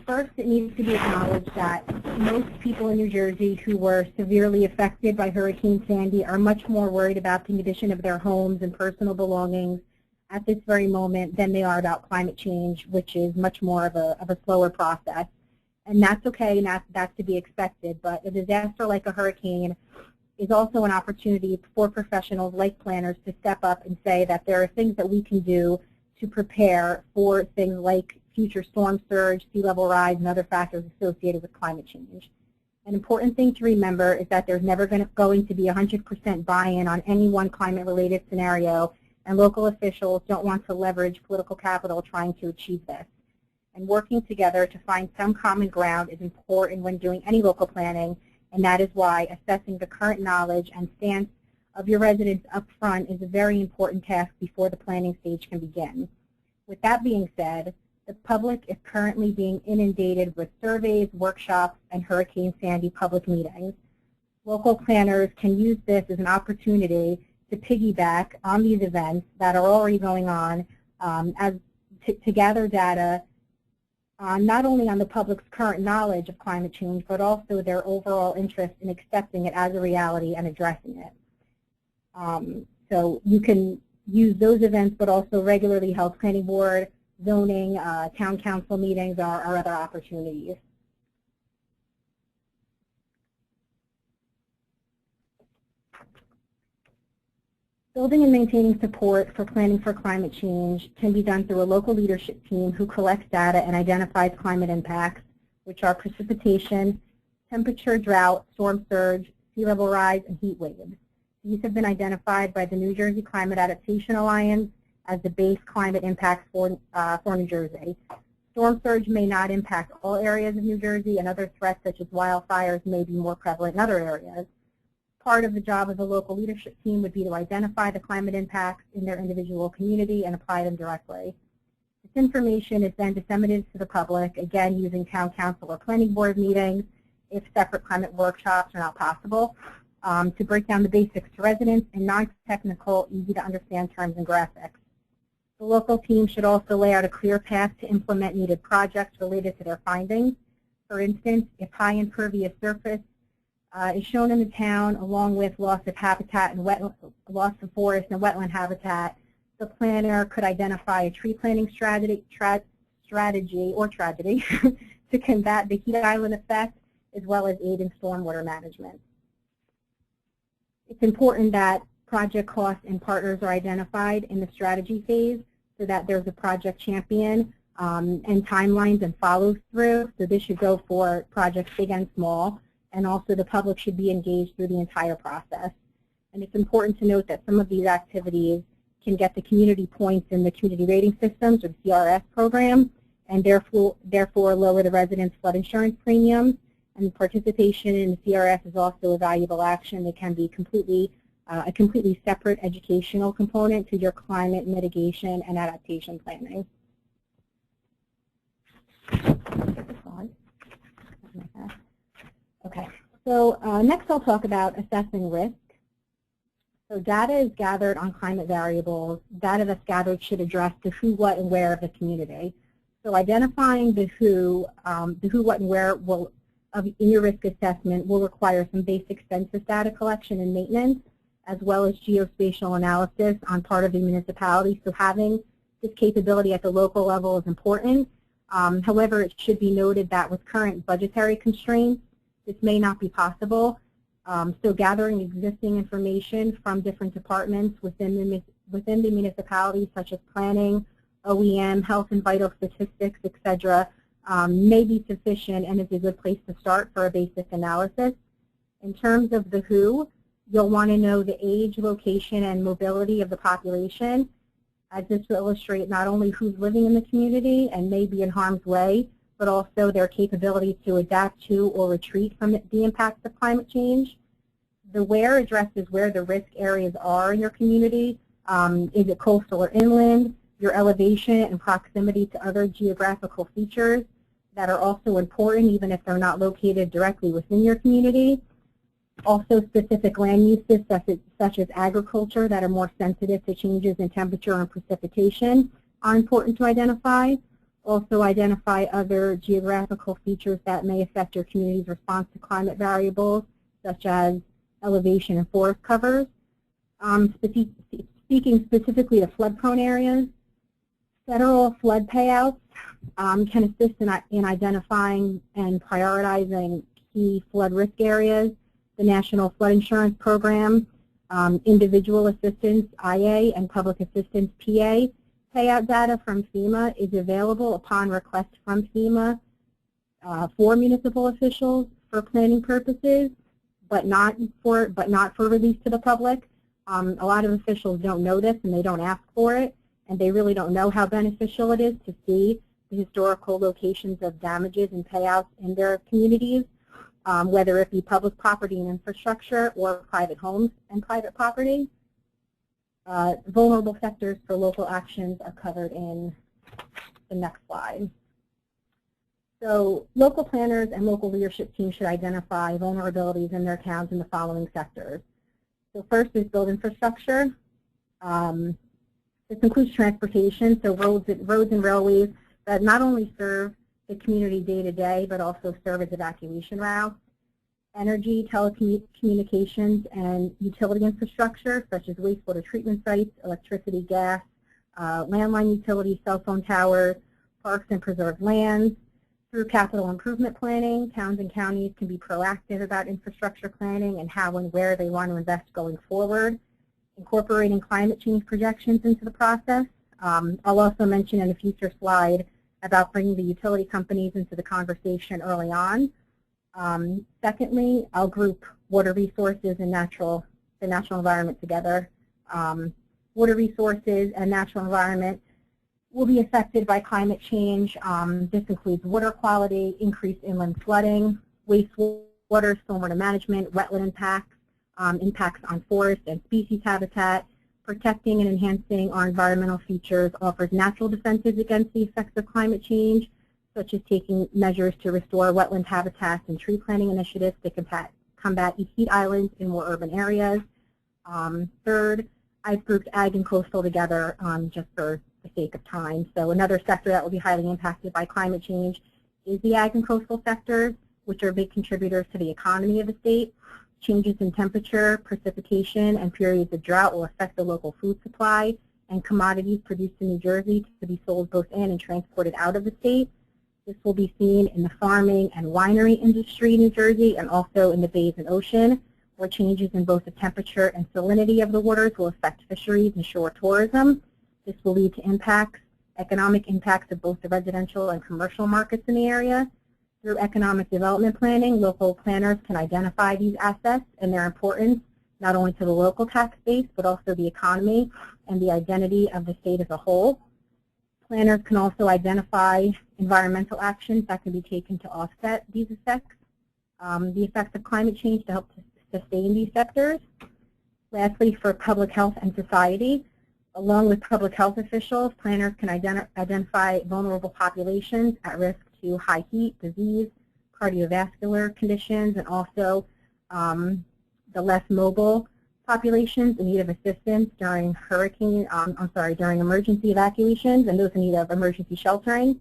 Speaker 5: First, it needs to be acknowledged that most people in New Jersey who were severely affected by Hurricane Sandy are much more worried about the condition of their homes and personal belongings at this very moment than they are about climate change, which is much more of a slower process. And that's okay, and that's to be expected, but a disaster like a hurricane is also an opportunity for professionals like planners to step up and say that there are things that we can do to prepare for things like future storm surge, sea level rise, and other factors associated with climate change. An important thing to remember is that there's never going to be 100% buy-in on any one climate-related scenario, and local officials don't want to leverage political capital trying to achieve this. And working together to find some common ground is important when doing any local planning, and that is why assessing the current knowledge and stance of your residents up front is a very important task before the planning stage can begin. With that being said, the public is currently being inundated with surveys, workshops, and Hurricane Sandy public meetings. Local planners can use this as an opportunity to piggyback on these events that are already going on to gather data not only on the public's current knowledge of climate change, but also their overall interest in accepting it as a reality and addressing it. So you can use those events, but also regularly held planning board, zoning, town council meetings are other opportunities. Building and maintaining support for planning for climate change can be done through a local leadership team who collects data and identifies climate impacts, which are precipitation, temperature, drought, storm surge, sea level rise, and heat waves. These have been identified by the New Jersey Climate Adaptation Alliance as the base climate impacts for New Jersey. Storm surge may not impact all areas of New Jersey, and other threats such as wildfires may be more prevalent in other areas. Part of the job of the local leadership team would be to identify the climate impacts in their individual community and apply them directly. This information is then disseminated to the public, again using town council or planning board meetings if separate climate workshops are not possible, to break down the basics to residents in non-technical, easy-to-understand terms and graphics. The local team should also lay out a clear path to implement needed projects related to their findings. For instance, if high impervious surface is shown in the town, along with loss of habitat and loss of forest and wetland habitat, the planner could identify a tree planting strategy to combat the heat island effect, as well as aid in stormwater management. It's important that project costs and partners are identified in the strategy phase so that there's a project champion and timelines and follow through. So this should go for projects big and small. And also the public should be engaged through the entire process. And it's important to note that some of these activities can get the community points in the community rating systems or the CRS program, and therefore lower the residents' flood insurance premiums. And participation in the CRS is also a valuable action. It can be a completely separate educational component to your climate mitigation and adaptation planning. Okay, so next I'll talk about assessing risk. So data is gathered on climate variables. Data that's gathered should address the who, what, and where of the community. So identifying the who, what, and where in your risk assessment will require some basic census data collection and maintenance, as well as geospatial analysis on part of the municipality. So having this capability at the local level is important. However, it should be noted that with current budgetary constraints, this may not be possible. So gathering existing information from different departments within the municipality, such as planning, OEM, health and vital statistics, etc., may be sufficient and is a good place to start for a basic analysis. In terms of the who, You'll want to know the age, location, and mobility of the population, as this will illustrate not only who's living in the community and may be in harm's way, but also their capability to adapt to or retreat from the impacts of climate change. The where addresses where the risk areas are in your community. Is it coastal or inland? Your elevation and proximity to other geographical features that are also important even if they're not located directly within your community. Also specific land uses such as agriculture that are more sensitive to changes in temperature and precipitation are important to identify. Also identify other geographical features that may affect your community's response to climate variables, such as elevation and forest covers. Speaking specifically to flood-prone areas, federal flood payouts can assist in identifying and prioritizing key flood risk areas. The National Flood Insurance Program, Individual Assistance, IA, and Public Assistance, PA, payout data from FEMA is available upon request from FEMA for municipal officials for planning purposes, but not for release to the public. A lot of officials don't know this and they don't ask for it, and they really don't know how beneficial it is to see the historical locations of damages and payouts in their communities, whether it be public property and infrastructure or private homes and private property. Vulnerable sectors for local actions are covered in the next slide. So local planners and local leadership teams should identify vulnerabilities in their towns in the following sectors. So first is build infrastructure. This includes transportation, so roads and railways that not only serve the community day-to-day, but also serve as evacuation routes. Energy, telecommunications, and utility infrastructure, such as wastewater treatment sites, electricity, gas, landline utilities, cell phone towers, parks and preserved lands. Through capital improvement planning, towns and counties can be proactive about infrastructure planning and how and where they want to invest going forward. Incorporating climate change projections into the process. I'll also mention in a future slide about bringing the utility companies into the conversation early on. Secondly, I'll group water resources and the natural environment together. Water resources and natural environment will be affected by climate change. This includes water quality, increased inland flooding, wastewater, stormwater management, wetland impacts, impacts on forest and species habitat. Protecting and enhancing our environmental features offers natural defenses against the effects of climate change, such as taking measures to restore wetland habitats and tree planting initiatives to combat heat islands in more urban areas. Third, I've grouped ag and coastal together just for the sake of time. So another sector that will be highly impacted by climate change is the ag and coastal sectors, which are big contributors to the economy of the state. Changes in temperature, precipitation, and periods of drought will affect the local food supply and commodities produced in New Jersey to be sold both in and transported out of the state. This will be seen in the farming and winery industry in New Jersey and also in the bays and ocean, where changes in both the temperature and salinity of the waters will affect fisheries and shore tourism. This will lead to economic impacts of both the residential and commercial markets in the area. Through economic development planning, local planners can identify these assets and their importance not only to the local tax base, but also the economy and the identity of the state as a whole. Planners can also identify environmental actions that can be taken to offset these effects, the effects of climate change to help to sustain these sectors. Lastly, for public health and society, along with public health officials, planners can identify vulnerable populations at risk to high heat, disease, cardiovascular conditions, and also the less mobile populations in need of assistance during during emergency evacuations and those in need of emergency sheltering.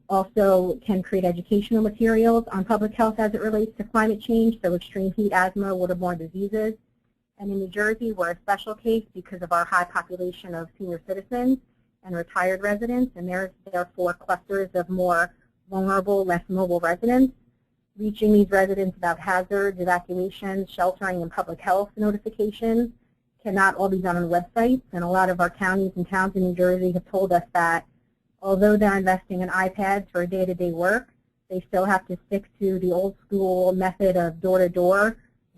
Speaker 5: Also can create educational materials on public health as it relates to climate change, so extreme heat, asthma, waterborne diseases. And in New Jersey, we're a special case because of our high population of senior citizens and retired residents, and there's therefore clusters of more vulnerable, less mobile residents. Reaching these residents about hazards, evacuations, sheltering, and public health notifications cannot all be done on websites, and a lot of our counties and towns in New Jersey have told us that although they're investing in iPads for day-to-day work, they still have to stick to the old school method of door-to-door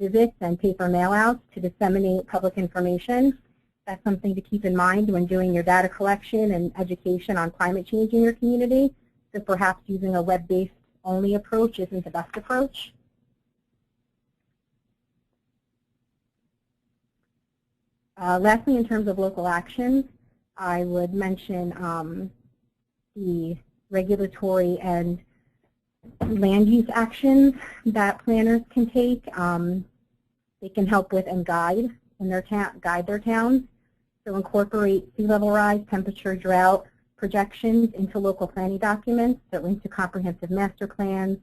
Speaker 5: visits and paper mailouts to disseminate public information. That's something to keep in mind when doing your data collection and education on climate change in your community. So perhaps using a web-based only approach isn't the best approach. Lastly, in terms of local actions, I would mention the regulatory and land use actions that planners can take. They can help with and guide their towns. So incorporate sea level rise, temperature, drought projections into local planning documents that link to comprehensive master plans,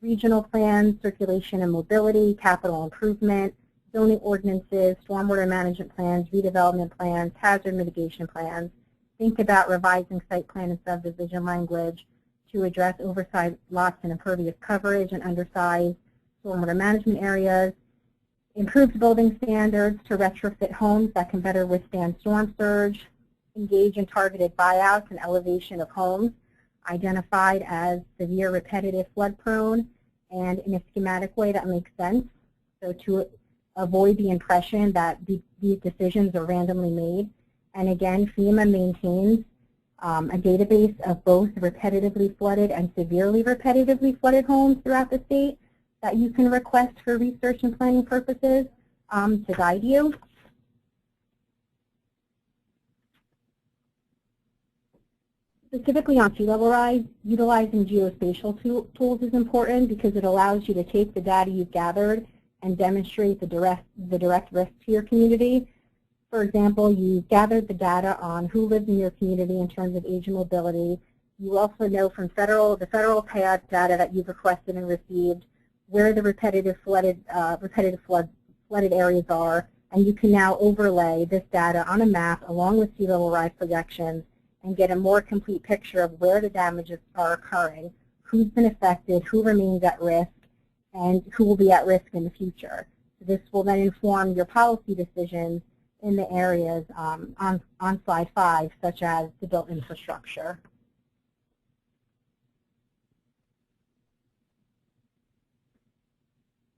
Speaker 5: regional plans, circulation and mobility, capital improvement, zoning ordinances, stormwater management plans, redevelopment plans, hazard mitigation plans. Think about revising site plan and subdivision language to address oversized lots and impervious coverage and undersized stormwater management areas. Improved building standards to retrofit homes that can better withstand storm surge. Engage in targeted buyouts and elevation of homes identified as severe, repetitive, flood prone, and in a schematic way that makes sense. So to avoid the impression that these decisions are randomly made. And again, FEMA maintains a database of both repetitively flooded and severely repetitively flooded homes throughout the state that you can request for research and planning purposes to guide you. Specifically on sea level rise, utilizing geospatial tools is important because it allows you to take the data you've gathered and demonstrate the direct risk to your community. For example, you gathered the data on who lives in your community in terms of age and mobility. You also know from the federal payout data that you've requested and received where the repetitive flooded areas are, and you can now overlay this data on a map along with sea level rise projections and get a more complete picture of where the damages are occurring, who's been affected, who remains at risk, and who will be at risk in the future. So this will then inform your policy decisions in the areas on slide 5, such as the built infrastructure.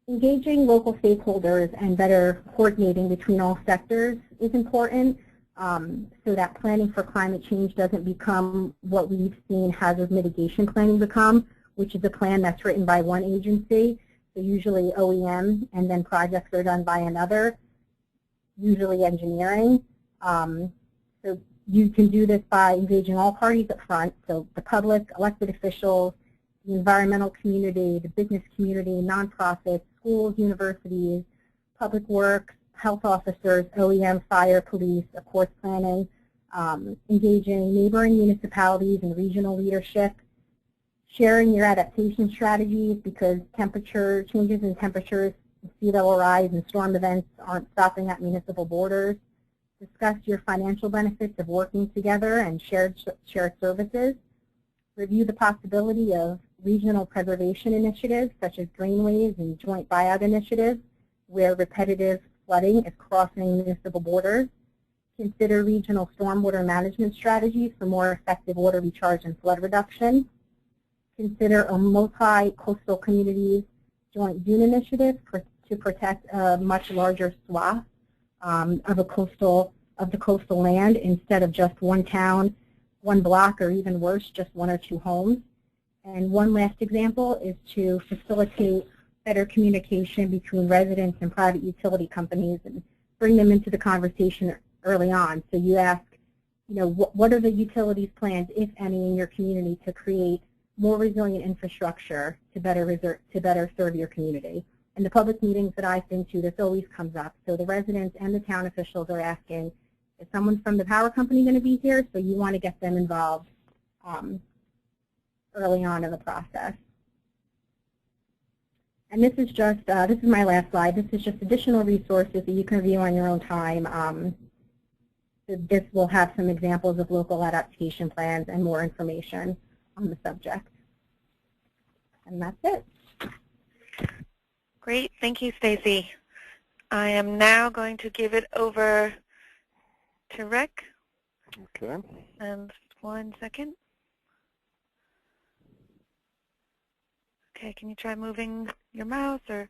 Speaker 5: Engaging local stakeholders and better coordinating between all sectors is important so that planning for climate change doesn't become what we've seen hazard mitigation planning become, which is a plan that's written by one agency, so usually OEM, and then projects are done by another, usually engineering. So you can do this by engaging all parties up front, so the public, elected officials, the environmental community, the business community, nonprofits, schools, universities, public works, health officers, OEM, fire, police, of course planning, engaging neighboring municipalities and regional leadership, sharing your adaptation strategies because changes in temperatures, sea level rise, and storm events aren't stopping at municipal borders. Discuss your financial benefits of working together and shared services. Review the possibility of regional preservation initiatives such as greenways and joint buyout initiatives where repetitive flooding is crossing municipal borders. Consider regional stormwater management strategies for more effective water recharge and flood reduction. Consider a multi-coastal communities joint dune initiative to protect a much larger swath of the coastal land instead of just one town, one block, or even worse, just one or two homes. And one last example is to facilitate better communication between residents and private utility companies and bring them into the conversation early on. So you ask, what are the utilities plans, if any, in your community to create more resilient infrastructure to better serve your community? In the public meetings that I've been to, this always comes up. So the residents and the town officials are asking, is someone from the power company going to be here? So you want to get them involved early on in the process. And this is just, this is my last slide. This is just additional resources that you can review on your own time. This will have some examples of local adaptation plans and more information on the subject. And that's it.
Speaker 3: Great. Thank you, Stacy. I am now going to give it over to Rick.
Speaker 6: Okay.
Speaker 3: And 1 second. Okay, can you try moving your mouse or?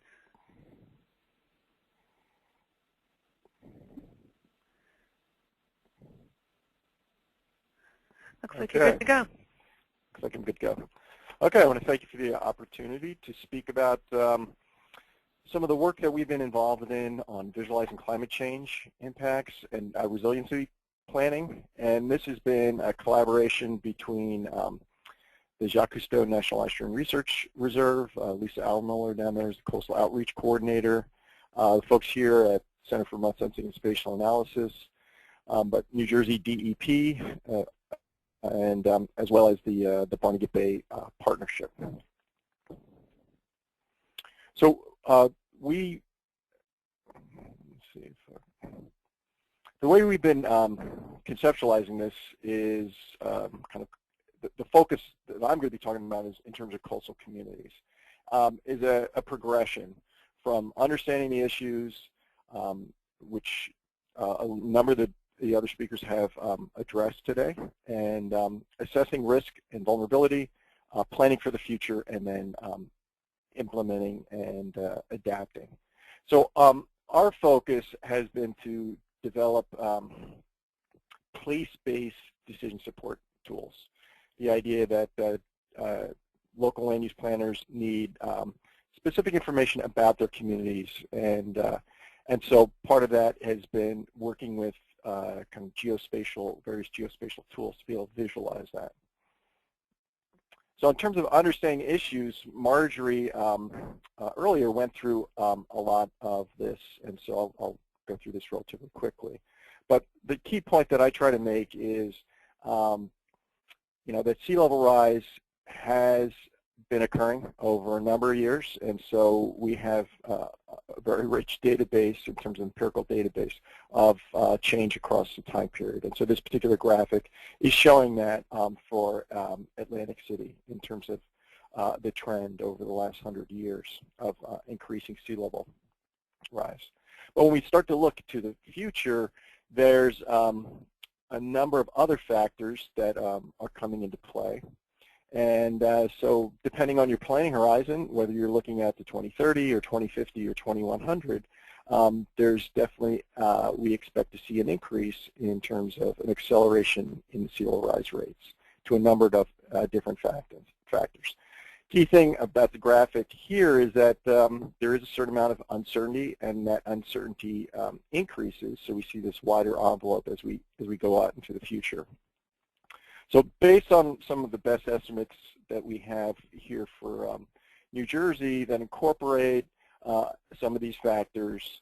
Speaker 3: Looks like you're good to go.
Speaker 6: Looks like I'm good to go. Okay, I want to thank you for the opportunity to speak about some of the work that we've been involved in on visualizing climate change impacts and resiliency planning. And this has been a collaboration between the Jacques Cousteau National Estuarine Research Reserve, Lisa Almiller down there is the Coastal Outreach Coordinator, the folks here at Center for Remote Sensing and Spatial Analysis, but New Jersey DEP, and as well as the Barnegat Bay Partnership. So let's see if, the way we've been conceptualizing this is kind of the focus that I'm going to be talking about is in terms of coastal communities, is a progression from understanding the issues, which a number of the other speakers have addressed today, and assessing risk and vulnerability, planning for the future, and then implementing and adapting. So our focus has been to develop place-based decision support tools. The idea that local land use planners need specific information about their communities, and so part of that has been working with kind of various geospatial tools to be able to visualize that. So in terms of understanding issues, Marjorie earlier went through a lot of this, and so I'll go through this relatively quickly. But the key point that I try to make is, that sea level rise has been occurring over a number of years, and so we have a very rich database in terms of empirical database of change across the time period. And so this particular graphic is showing that for Atlantic City in terms of the trend over the last 100 years of increasing sea level rise. But when we start to look to the future, there's a number of other factors that are coming into play. And so depending on your planning horizon, whether you're looking at the 2030 or 2050 or 2100, there's definitely, we expect to see an increase in terms of an acceleration in sea level rise rates to a number of different factors. Key thing about the graphic here is that there is a certain amount of uncertainty, and that uncertainty increases, so we see this wider envelope as we go out into the future. So based on some of the best estimates that we have here for New Jersey that incorporate some of these factors,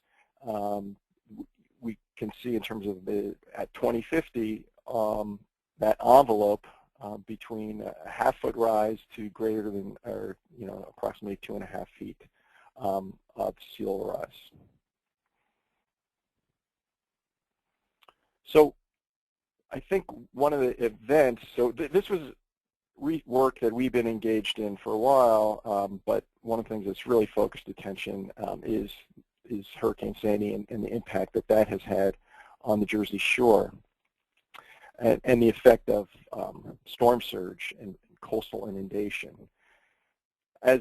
Speaker 6: we can see in terms of at 2050, that envelope between a half-foot rise to greater than, or approximately 2.5 feet of sea level rise. So I think one of the events, so this was work that we've been engaged in for a while, but one of the things that's really focused attention is Hurricane Sandy and the impact that has had on the Jersey Shore, and the effect of storm surge and coastal inundation. As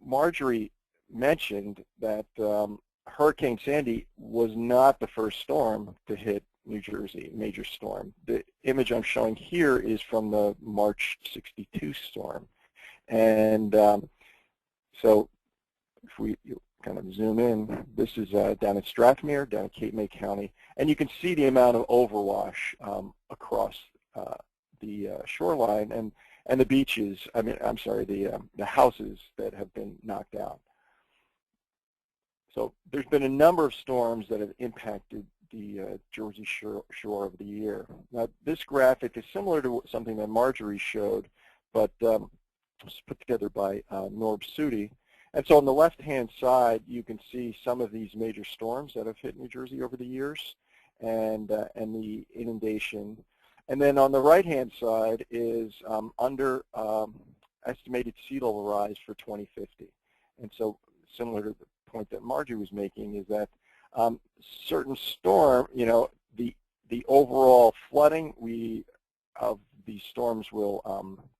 Speaker 6: Marjorie mentioned, that Hurricane Sandy was not the first storm to hit New Jersey, major storm. The image I'm showing here is from the March '62 storm. And so if we kind of zoom in, this is down at Strathmere, down in Cape May County, and you can see the amount of overwash across the shoreline and the beaches, the houses that have been knocked out. So there's been a number of storms that have impacted the Jersey Shore over the year. Now this graphic is similar to something that Marjorie showed, but was put together by Norb Sudi. And so on the left-hand side, you can see some of these major storms that have hit New Jersey over the years, and the inundation. And then on the right-hand side is estimated sea level rise for 2050. And so similar to the point that Marjorie was making is that certain storm, the overall flooding of these storms will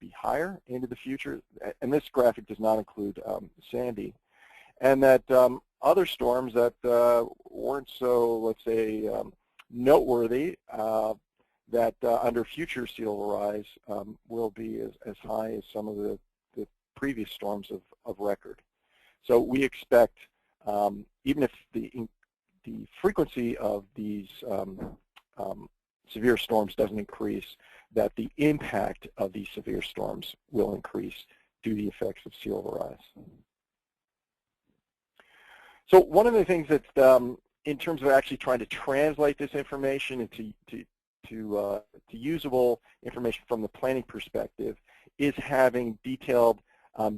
Speaker 6: be higher into the future, and this graphic does not include Sandy, and that other storms that weren't so, let's say, noteworthy, that under future sea level rise will be as high as some of the previous storms of record. So we expect, even if the frequency of these severe storms doesn't increase, that the impact of these severe storms will increase due to the effects of sea level rise. So one of the things that, in terms of actually trying to translate this information into to usable information from the planning perspective, is having detailed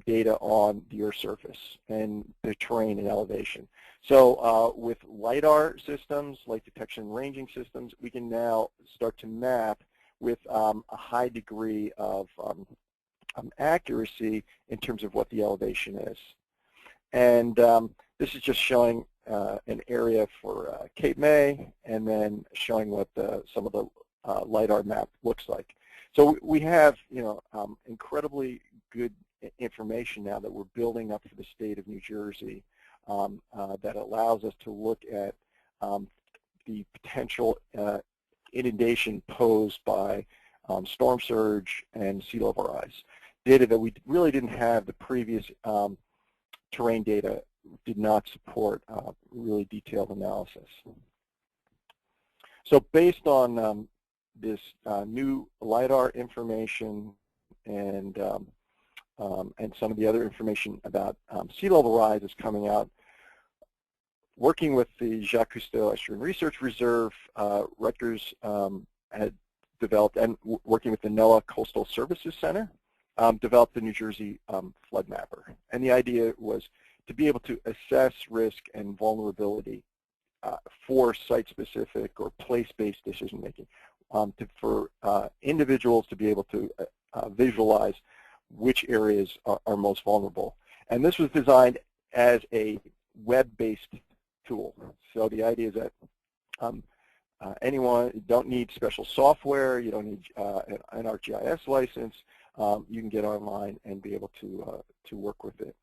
Speaker 6: data on the Earth's surface and the terrain and elevation. So with LiDAR systems, light detection and ranging systems, we can now start to map with a high degree of accuracy in terms of what the elevation is. And this is just showing an area for Cape May, and then showing what some of the LiDAR map looks like. So we have, incredibly good information now that we're building up for the state of New Jersey that allows us to look at the potential inundation posed by storm surge and sea level rise. Data that we really didn't have, the previous terrain data did not support really detailed analysis. So based on this new LiDAR information and some of the other information about sea level rise is coming out, working with the Jacques Cousteau Estuarine Research Reserve, Rutgers had developed, and working with the NOAA Coastal Services Center, developed the New Jersey FloodMapper. And the idea was to be able to assess risk and vulnerability for site-specific or place-based decision-making, for individuals to be able to visualize which areas are most vulnerable. And this was designed as a web-based tool. So the idea is that you don't need special software, you don't need an ArcGIS license, you can get online and be able to work with it.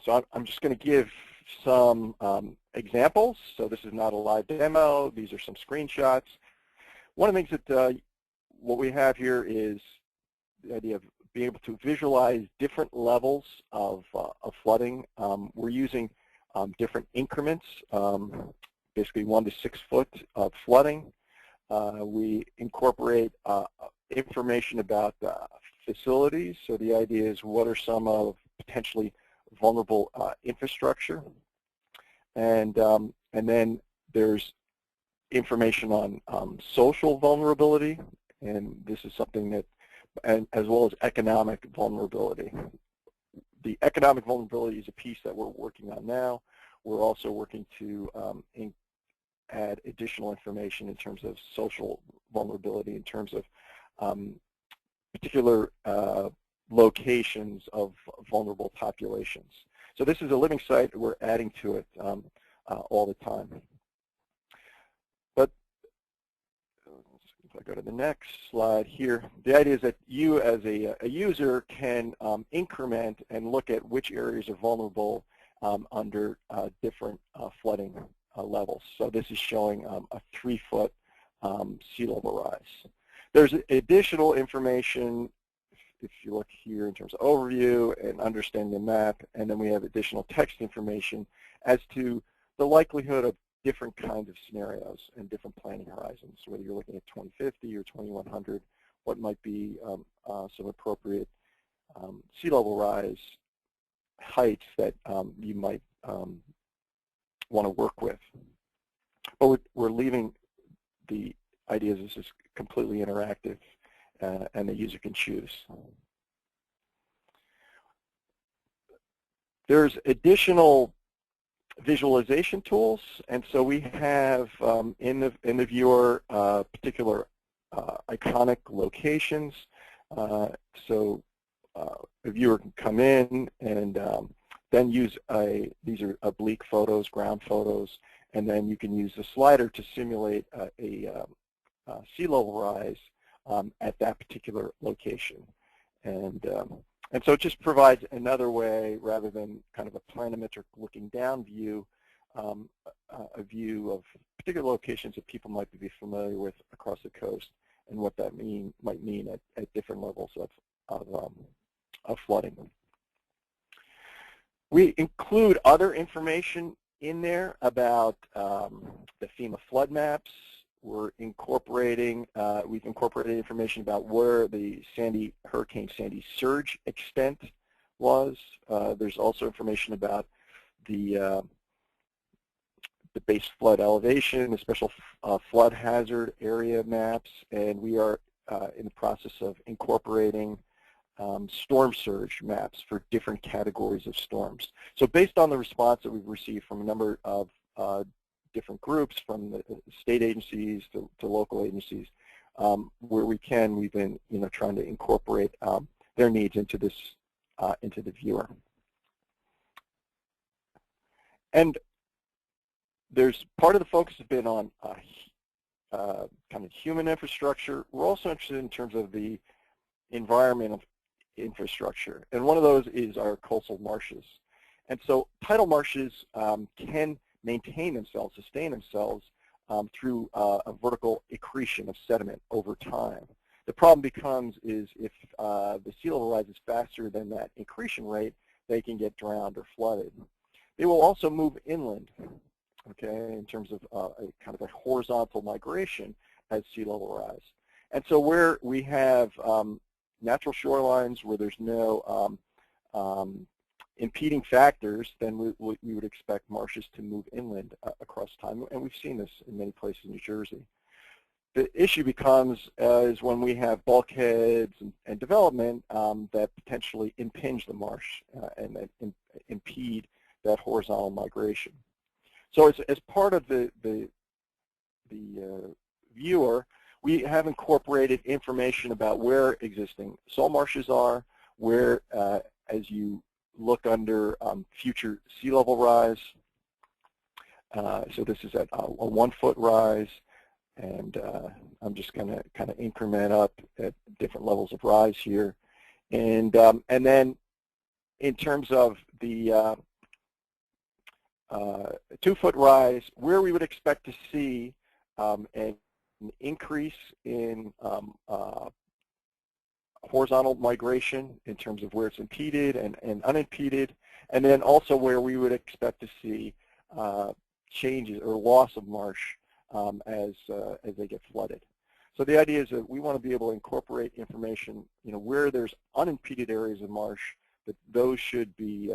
Speaker 6: So I'm just going to give some examples. So this is not a live demo. These are some screenshots. One of the things that what we have here is the idea of being able to visualize different levels of flooding. We're using different increments, basically 1 to 6 foot of flooding. We incorporate information about facilities. So the idea is, what are some of potentially vulnerable infrastructure, and then there's information on social vulnerability, and this is something that, and as well as economic vulnerability. The economic vulnerability is a piece that we're working on now. We're also working to add additional information in terms of social vulnerability, in terms of particular locations of vulnerable populations. So this is a living site. We're adding to it all the time. But if I go to the next slide here, the idea is that you as a user can increment and look at which areas are vulnerable under different flooding levels. So this is showing a 3-foot sea level rise. There's additional information if you look here in terms of overview and understanding the map, and then we have additional text information as to the likelihood of different kinds of scenarios and different planning horizons, whether you're looking at 2050 or 2100, what might be some appropriate sea level rise heights that you might want to work with. But we're leaving the ideas this is completely interactive, and the user can choose. There's additional visualization tools, and so we have in the viewer particular iconic locations. So a viewer can come in and then use these are oblique photos, ground photos, and then you can use the slider to simulate a sea level rise at that particular location. And so it just provides another way, rather than kind of a planimetric looking down view, a view of particular locations that people might be familiar with across the coast and what that might mean at different levels of flooding. We include other information in there about the FEMA flood maps. We've incorporated information about where the Hurricane Sandy surge extent was. There's also information about the base flood elevation, the special flood hazard area maps, and we are in the process of incorporating storm surge maps for different categories of storms. So based on the response that we've received from a number of different groups, from the state agencies to local agencies, where we can, we've been trying to incorporate their needs into this into the viewer. And there's part of the focus has been on kind of human infrastructure. We're also interested in terms of the environmental infrastructure, and one of those is our coastal marshes. And so tidal marshes can maintain themselves, sustain themselves through a vertical accretion of sediment over time. The problem becomes is if the sea level rises faster than that accretion rate, they can get drowned or flooded. They will also move inland, okay, in terms of a kind of a horizontal migration as sea level rise. And so where we have natural shorelines where there's no impeding factors, then we would expect marshes to move inland across time, and we've seen this in many places in New Jersey. The issue becomes is when we have bulkheads and development that potentially impinge the marsh and that impede that horizontal migration. So as part of the viewer, we have incorporated information about where existing salt marshes are, where as you look under future sea level rise. So this is at a 1 foot rise, and I'm just going to kind of increment up at different levels of rise here. And then in terms of the 2 foot rise, where we would expect to see an increase in horizontal migration in terms of where it's impeded and unimpeded, and then also where we would expect to see changes or loss of marsh as they get flooded. So the idea is that we want to be able to incorporate information, where there's unimpeded areas of marsh, that those should be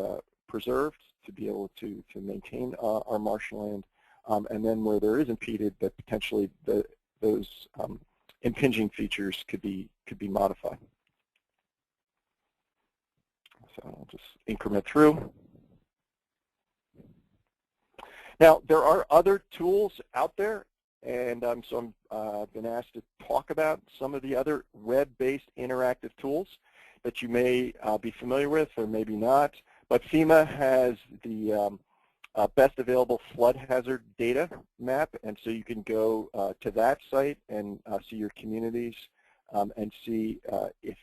Speaker 6: preserved to be able to maintain our marshland, and then where there is impeded, that potentially those impinging features could be modified. So I'll just increment through. Now, there are other tools out there, and so I've been asked to talk about some of the other web-based interactive tools that you may be familiar with or maybe not. But FEMA has the best available flood hazard data map, and so you can go to that site and see your communities and see if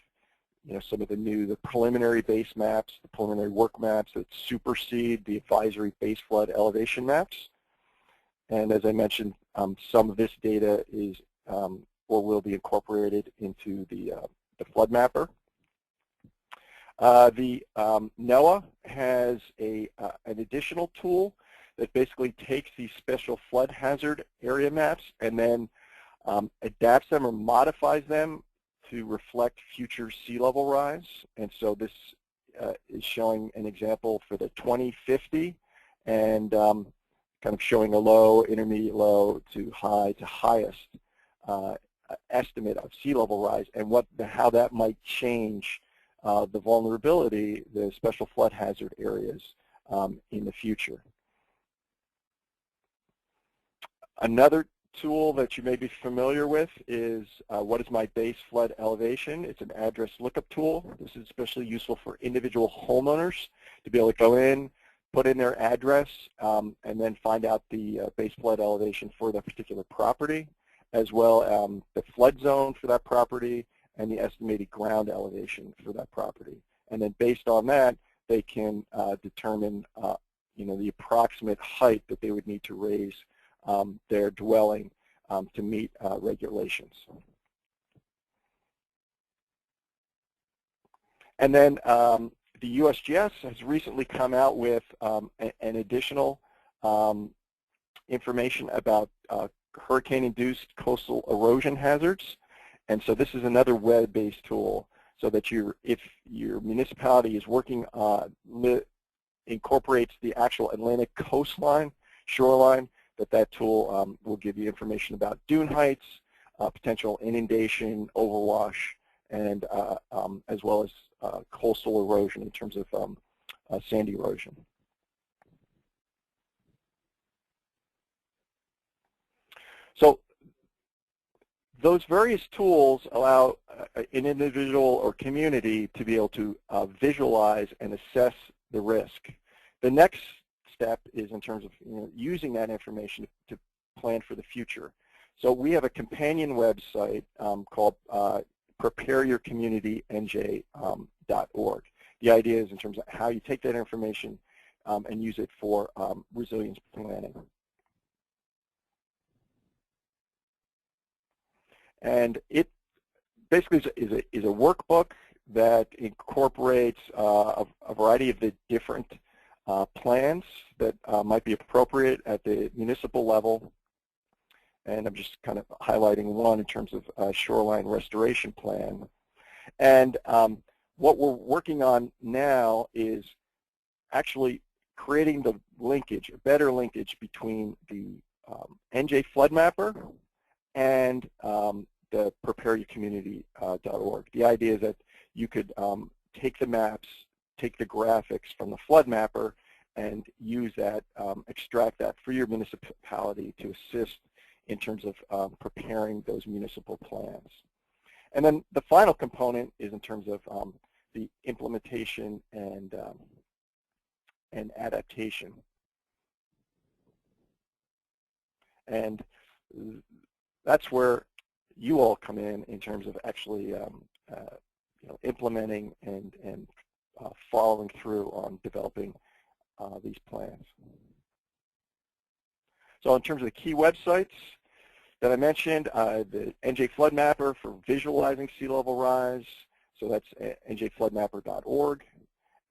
Speaker 6: some of the preliminary base maps, the preliminary work maps that supersede the advisory base flood elevation maps. And as I mentioned, some of this data is or will be incorporated into the FloodMapper. The NOAA has an additional tool that basically takes these special flood hazard area maps and then adapts them or modifies them to reflect future sea level rise. And so this is showing an example for the 2050 and kind of showing a low, intermediate low to highest estimate of sea level rise and how that might change the vulnerability, the special flood hazard areas in the future. Another tool that you may be familiar with is what is my base flood elevation. It's an address lookup tool. This is especially useful for individual homeowners to be able to go in, put in their address, and then find out the base flood elevation for that particular property, as well the flood zone for that property and the estimated ground elevation for that property. And then based on that, they can determine the approximate height that they would need to raise their dwelling to meet regulations. And then the USGS has recently come out with an additional information about hurricane-induced coastal erosion hazards. And so this is another web-based tool so that if your municipality is working on, incorporates the actual Atlantic coastline, shoreline, that tool will give you information about dune heights, potential inundation, overwash, and as well as coastal erosion in terms of sand erosion. So those various tools allow an individual or community to be able to visualize and assess the risk. The next step is in terms of using that information to plan for the future. So we have a companion website called prepareyourcommunitynj.org. The idea is in terms of how you take that information and use it for resilience planning. And it basically is a workbook that incorporates a variety of the different plans that might be appropriate at the municipal level. And I'm just kind of highlighting one in terms of shoreline restoration plan. And what we're working on now is actually creating the linkage, a better linkage between the NJ FloodMapper and the prepareyourcommunity.org. The idea is that you could take the maps, take the graphics from the FloodMapper, and use that, extract that for your municipality to assist in terms of preparing those municipal plans. And then the final component is in terms of the implementation and adaptation. And that's where you all come in terms of actually implementing and following through on developing these plans. So in terms of the key websites that I mentioned, the NJ FloodMapper for visualizing sea level rise, so that's njfloodmapper.org.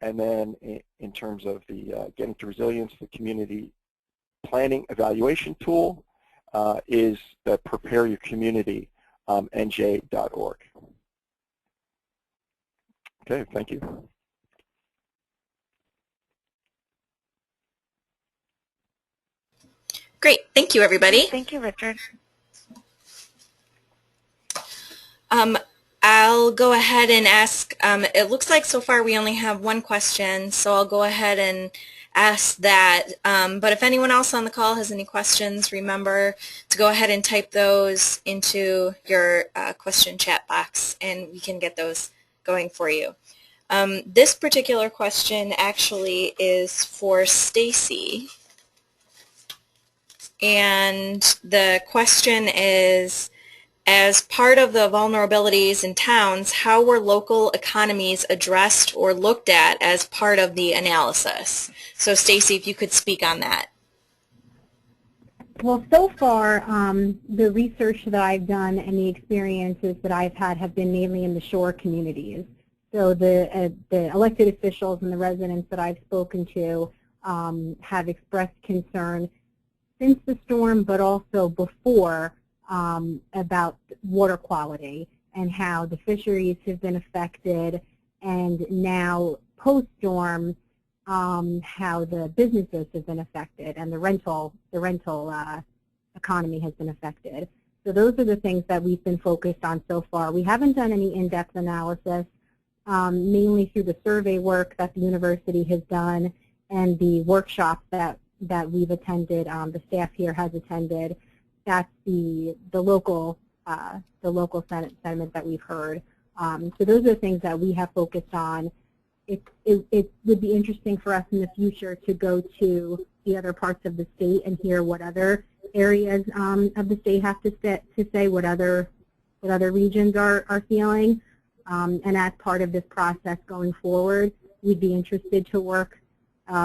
Speaker 6: And then in terms of the Getting to Resilience, the community planning evaluation tool is the Prepare Your Community, nj.org. Okay, thank you.
Speaker 2: Great. Thank you, everybody.
Speaker 3: Thank you, Richard.
Speaker 2: I'll go ahead and ask, it looks like so far we only have one question, so I'll go ahead and ask that. But if anyone else on the call has any questions, remember to go ahead and type those into your question chat box, and we can get those going for you. This particular question actually is for Stacy. And the question is, as part of the vulnerabilities in towns, how were local economies addressed or looked at as part of the analysis? So Stacy, if you could speak on that.
Speaker 5: Well, so far, the research that I've done and the experiences that I've had have been mainly in the shore communities. So the elected officials and the residents that I've spoken to have expressed concern since the storm, but also before, about water quality and how the fisheries have been affected, and now post-storm, how the businesses have been affected and the rental economy has been affected. So those are the things that we've been focused on so far. We haven't done any in-depth analysis, mainly through the survey work that the university has done and the workshops that we've attended, the staff here has attended. That's the local sentiment that we've heard. So those are the things that we have focused on. It would be interesting for us in the future to go to the other parts of the state and hear what other areas of the state have to say, what other regions are feeling. And as part of this process going forward, we'd be interested to work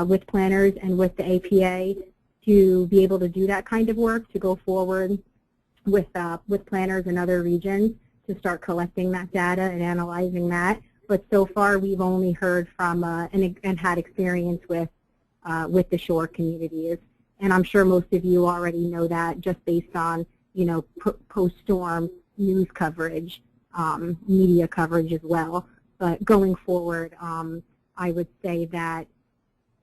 Speaker 5: with planners and with the APA to be able to do that kind of work, to go forward with planners in other regions to start collecting that data and analyzing that. But so far, we've only heard from and had experience with the shore communities. And I'm sure most of you already know that just based on, you know, post-storm news coverage, media coverage as well. But going forward, I would say that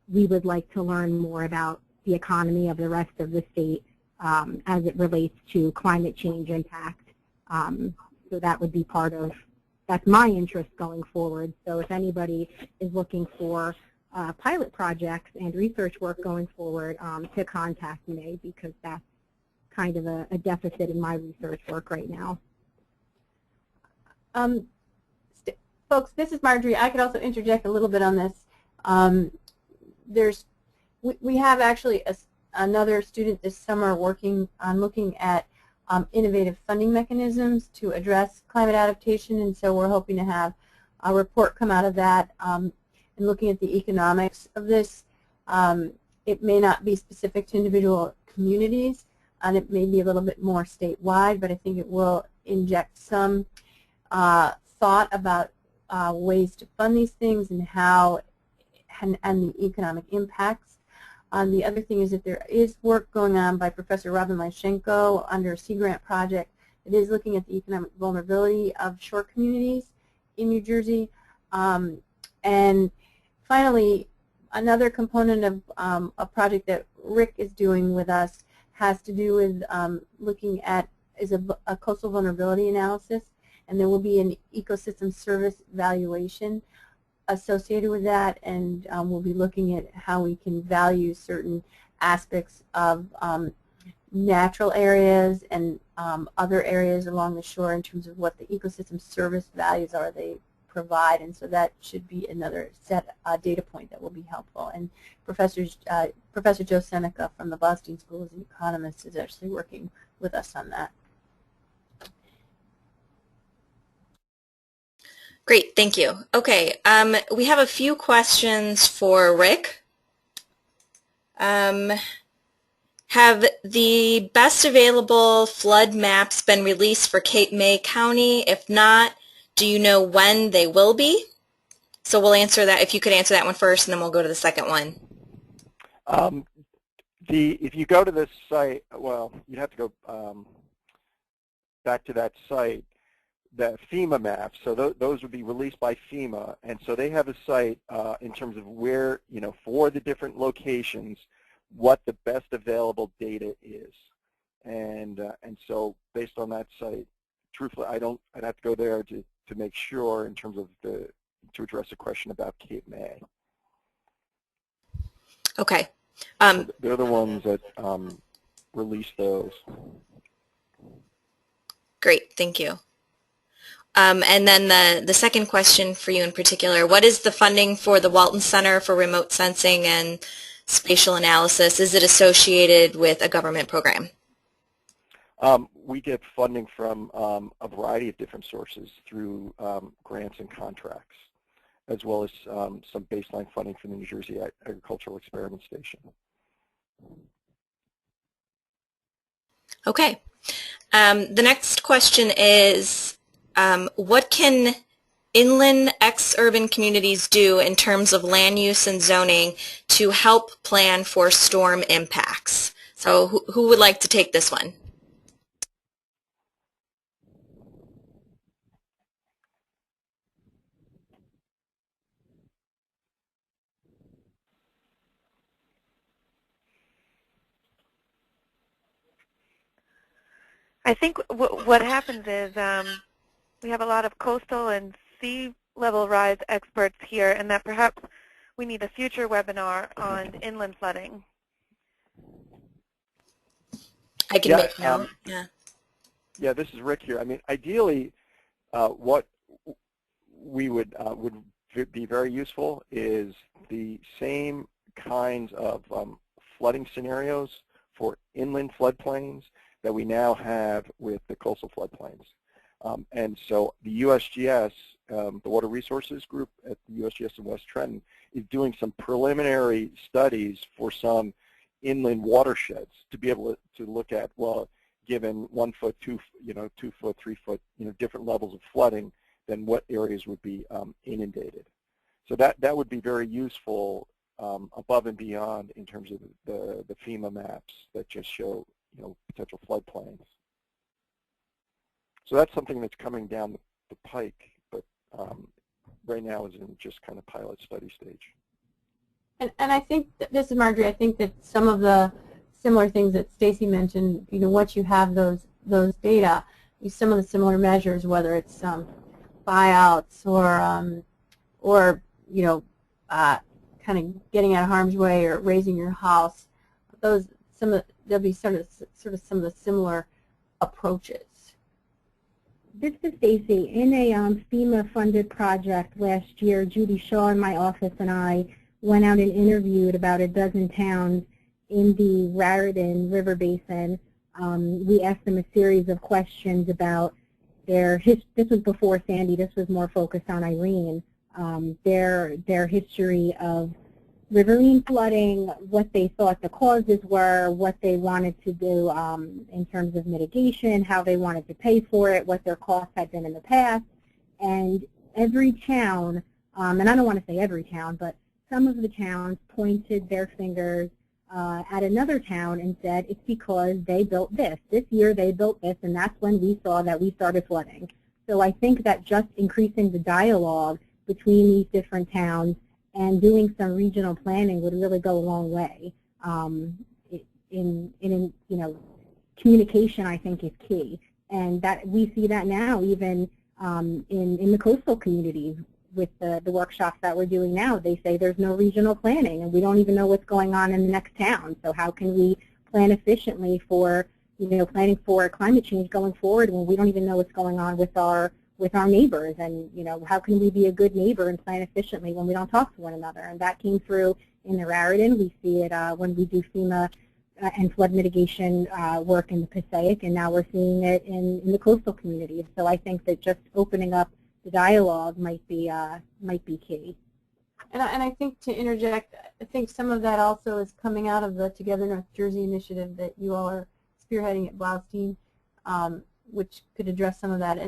Speaker 5: we would like to learn more about the economy of the rest of the state as it relates to climate change impact. So that would be part of, that's my interest going forward. So if anybody is looking for pilot projects and research work going forward, to contact me, because that's kind of a deficit in my research work right now.
Speaker 1: Folks, this is Marjorie. I could also interject a little bit on this. We have actually another student this summer working on looking at innovative funding mechanisms to address climate adaptation, and so we're hoping to have a report come out of that and looking at the economics of this. It may not be specific to individual communities, and it may be a little bit more statewide, but I think it will inject some thought about ways to fund these things and how and the economic impacts. The other thing is that there is work going on by Professor Robin Lyschenko under a Sea Grant project that is looking at the economic vulnerability of shore communities in New Jersey. And finally, another component of a project that Rick is doing with us has to do with looking at a coastal vulnerability analysis, and there will be an ecosystem service valuation associated with that, and we'll be looking at how we can value certain aspects of natural areas and other areas along the shore in terms of what the ecosystem service values are they provide, and so that should be another set data point that will be helpful. And Professor Joe Seneca from the Boston School as an economist is actually working with us on that.
Speaker 2: Great, thank you. Okay, we have a few questions for Rick. Have the best available flood maps been released for Cape May County? If not, do you know when they will be? So we'll answer that, if you could answer that one first, and then we'll go to the second one.
Speaker 6: If you go to this site, well, you'd have to go back to that site, the FEMA maps, so those would be released by FEMA, and so they have a site in terms of where, you know, for the different locations, what the best available data is, and so based on that site, truthfully, I'd have to go there to make sure in terms of to address a question about Cape May.
Speaker 2: Okay.
Speaker 6: So they're the ones that release those.
Speaker 2: Great, thank you. And then the second question for you in particular, what is the funding for the Walton Center for Remote Sensing and Spatial Analysis? Is it associated with a government program?
Speaker 6: We get funding from a variety of different sources through grants and contracts, as well as some baseline funding from the New Jersey Agricultural Experiment Station.
Speaker 2: Okay. The next question is, what can inland ex-urban communities do in terms of land use and zoning to help plan for storm impacts? So who would like to take this one?
Speaker 3: I think what happens is we have a lot of coastal and sea level rise experts here, and that perhaps we need a future webinar on inland flooding.
Speaker 2: I can make note.
Speaker 6: Yeah, this is Rick here. I mean, ideally, what we would be very useful is the same kinds of flooding scenarios for inland floodplains that we now have with the coastal floodplains. And so the USGS, the Water Resources Group at the USGS in West Trenton, is doing some preliminary studies for some inland watersheds to be able to look at, well, given 1 foot, 2 foot, 3 foot, different levels of flooding, then what areas would be inundated. So that would be very useful above and beyond in terms of the FEMA maps that just show potential floodplains. So that's something that's coming down the pike, but right now is in just kind of pilot study stage.
Speaker 1: And I think this is Marjorie. I think that some of the similar things that Stacy mentioned, once you have those data, some of the similar measures, whether it's buyouts or kind of getting out of harm's way or raising your house, there'll be sort of some of the similar approaches.
Speaker 5: This is Stacy. In a FEMA-funded project last year, Judy Shaw in my office and I went out and interviewed about a dozen towns in the Raritan River Basin. We asked them a series of questions about this was before Sandy, this was more focused on Irene, their history of riverine flooding, what they thought the causes were, what they wanted to do in terms of mitigation, how they wanted to pay for it, what their costs had been in the past. And every town, and I don't want to say every town, but some of the towns pointed their fingers at another town and said, it's because they built this. This year they built this, and that's when we saw that we started flooding. So I think that just increasing the dialogue between these different towns and doing some regional planning would really go a long way. Communication, I think, is key. And that we see that now even in the coastal communities. With the workshops that we're doing now, they say there's no regional planning and we don't even know what's going on in the next town. So how can we plan efficiently for, planning for climate change going forward when we don't even know what's going on with our neighbors? And, how can we be a good neighbor and plan efficiently when we don't talk to one another? And that came through in the Raritan. We see it when we do FEMA and flood mitigation work in the Passaic, and now we're seeing it in the coastal communities. So I think that just opening up the dialogue might be key.
Speaker 1: And I think, to interject, I think some of that also is coming out of the Together North Jersey initiative that you all are spearheading at Blaustein, which could address some of that.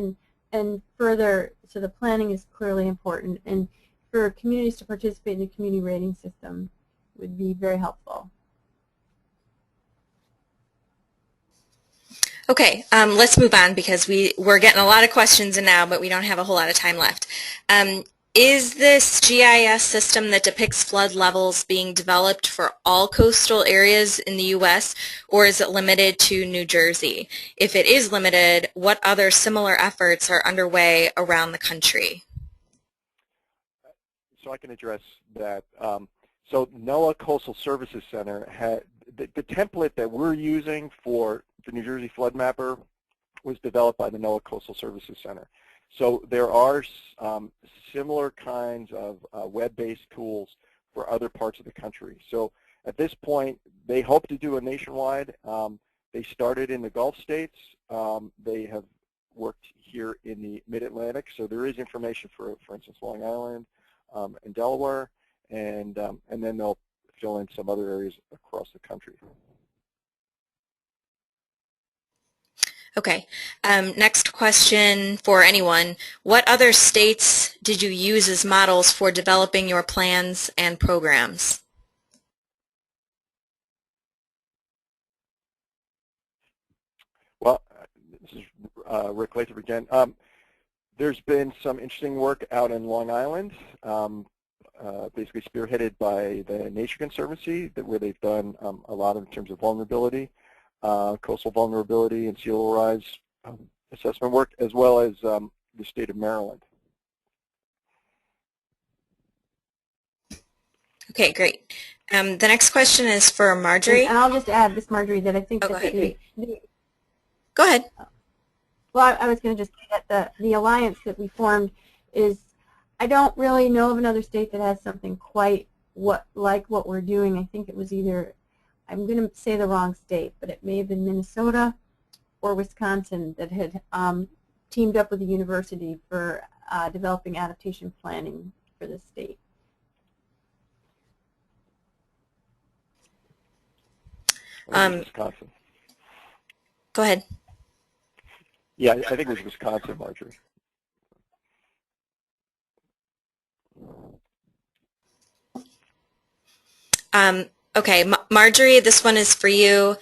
Speaker 1: And further, so the planning is clearly important, and for communities to participate in the community rating system would be very helpful.
Speaker 2: Okay, let's move on because we're getting a lot of questions in now, but we don't have a whole lot of time left. Is this GIS system that depicts flood levels being developed for all coastal areas in the U.S., or is it limited to New Jersey? If it is limited, what other similar efforts are underway around the country?
Speaker 6: So I can address that. So NOAA Coastal Services Center had the template that we're using for the New Jersey FloodMapper was developed by the NOAA Coastal Services Center. So there are similar kinds of web-based tools for other parts of the country. So at this point, they hope to do a nationwide. They started in the Gulf states. They have worked here in the Mid-Atlantic. So there is information for instance, Long Island and Delaware, and then they'll fill in some other areas across the country.
Speaker 2: Okay. Next question for anyone. What other states did you use as models for developing your plans and programs?
Speaker 6: Well, this is Rick Lathrop again. There's been some interesting work out in Long Island, basically spearheaded by the Nature Conservancy, where they've done a lot in terms of vulnerability. Coastal vulnerability and sea level rise assessment work, as well as the state of Maryland.
Speaker 2: Okay, great. The next question is for Marjorie.
Speaker 1: And I'll just add this, Marjorie, that I think that
Speaker 2: Go ahead.
Speaker 1: Well, I was going to just say that the alliance that we formed is, I don't really know of another state that has something quite like what we're doing. I think it was either, I'm going to say the wrong state, but it may have been Minnesota or Wisconsin that had teamed up with the university for developing adaptation planning for the state.
Speaker 6: Wisconsin.
Speaker 2: Go ahead.
Speaker 6: Yeah, I think it was Wisconsin, Marjorie.
Speaker 2: Okay, Marjorie, this one is for you.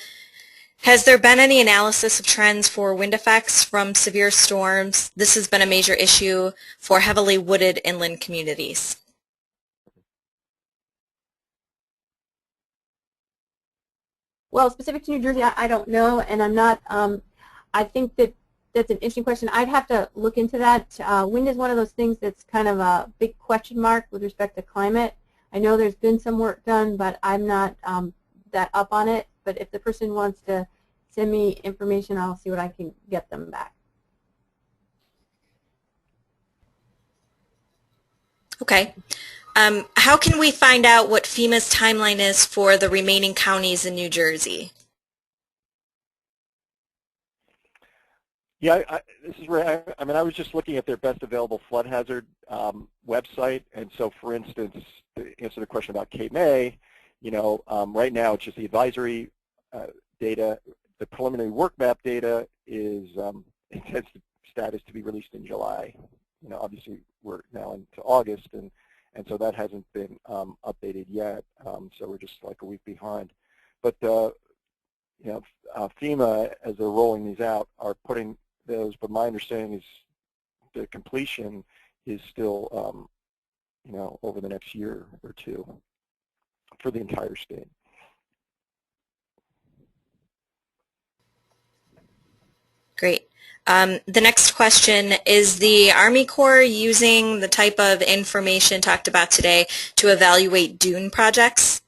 Speaker 2: Has there been any analysis of trends for wind effects from severe storms? This has been a major issue for heavily wooded inland communities.
Speaker 1: Well, specific to New Jersey, I don't know, and I'm not, I think that that's an interesting question. I'd have to look into that. Wind is one of those things that's kind of a big question mark with respect to climate. I know there's been some work done, but I'm not that up on it. But if the person wants to send me information, I'll see what I can get them back.
Speaker 2: Okay. How can we find out what FEMA's timeline is for the remaining counties in New Jersey?
Speaker 6: Yeah, this is where I mean, I was just looking at their best available flood hazard website, and so, for instance, to answer the question about Cape May, you know, right now it's just the advisory data. The preliminary work map data is intends the status to be released in July. You know, obviously we're now into August, and so that hasn't been updated yet. So we're just like a week behind. But you know, FEMA, as they're rolling these out, are putting those. But my understanding is the completion is still, you know, over the next year or two for the entire state.
Speaker 2: Great. The next question, is the Army Corps using the type of information talked about today to evaluate dune projects?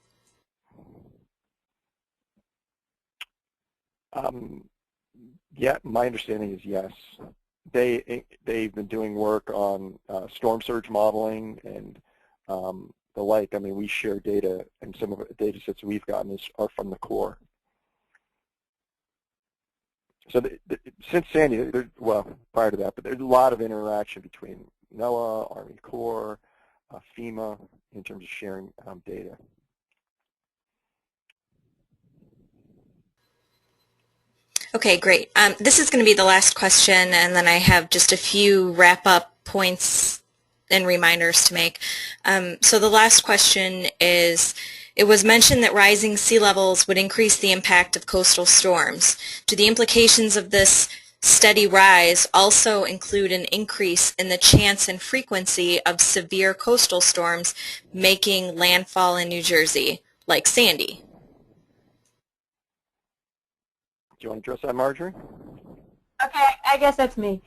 Speaker 6: Yeah, my understanding is yes. They've been doing work on storm surge modeling and the like. I mean, we share data, and some of the data sets we've gotten are from the Corps. So since Sandy, well, prior to that, but there's a lot of interaction between NOAA, Army Corps, FEMA in terms of sharing data.
Speaker 2: Okay, great. This is going to be the last question, and then I have just a few wrap-up points and reminders to make. So the last question is, it was mentioned that rising sea levels would increase the impact of coastal storms. Do the implications of this steady rise also include an increase in the chance and frequency of severe coastal storms making landfall in New Jersey, like Sandy?
Speaker 6: Do you want to address that, Marjorie?
Speaker 1: Okay, I guess that's me.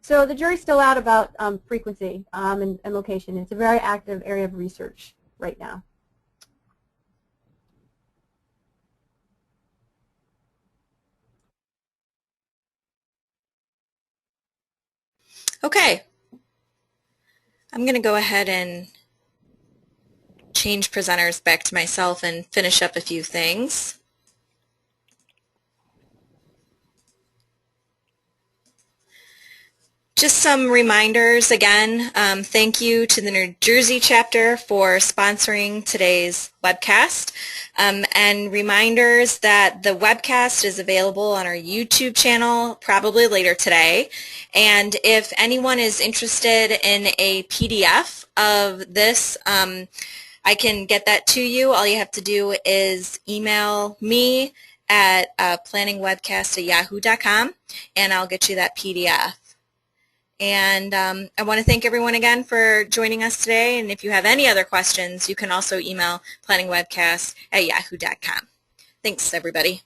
Speaker 1: So the jury's still out about frequency and location. It's a very active area of research right now.
Speaker 2: Okay. I'm going to go ahead and change presenters back to myself and finish up a few things. Just some reminders again. Thank you to the New Jersey chapter for sponsoring today's webcast. And reminders that the webcast is available on our YouTube channel probably later today. And if anyone is interested in a PDF of this, I can get that to you. All you have to do is email me at planningwebcast@yahoo.com, and I'll get you that PDF. And I want to thank everyone again for joining us today. And if you have any other questions, you can also email planningwebcast@yahoo.com. Thanks, everybody.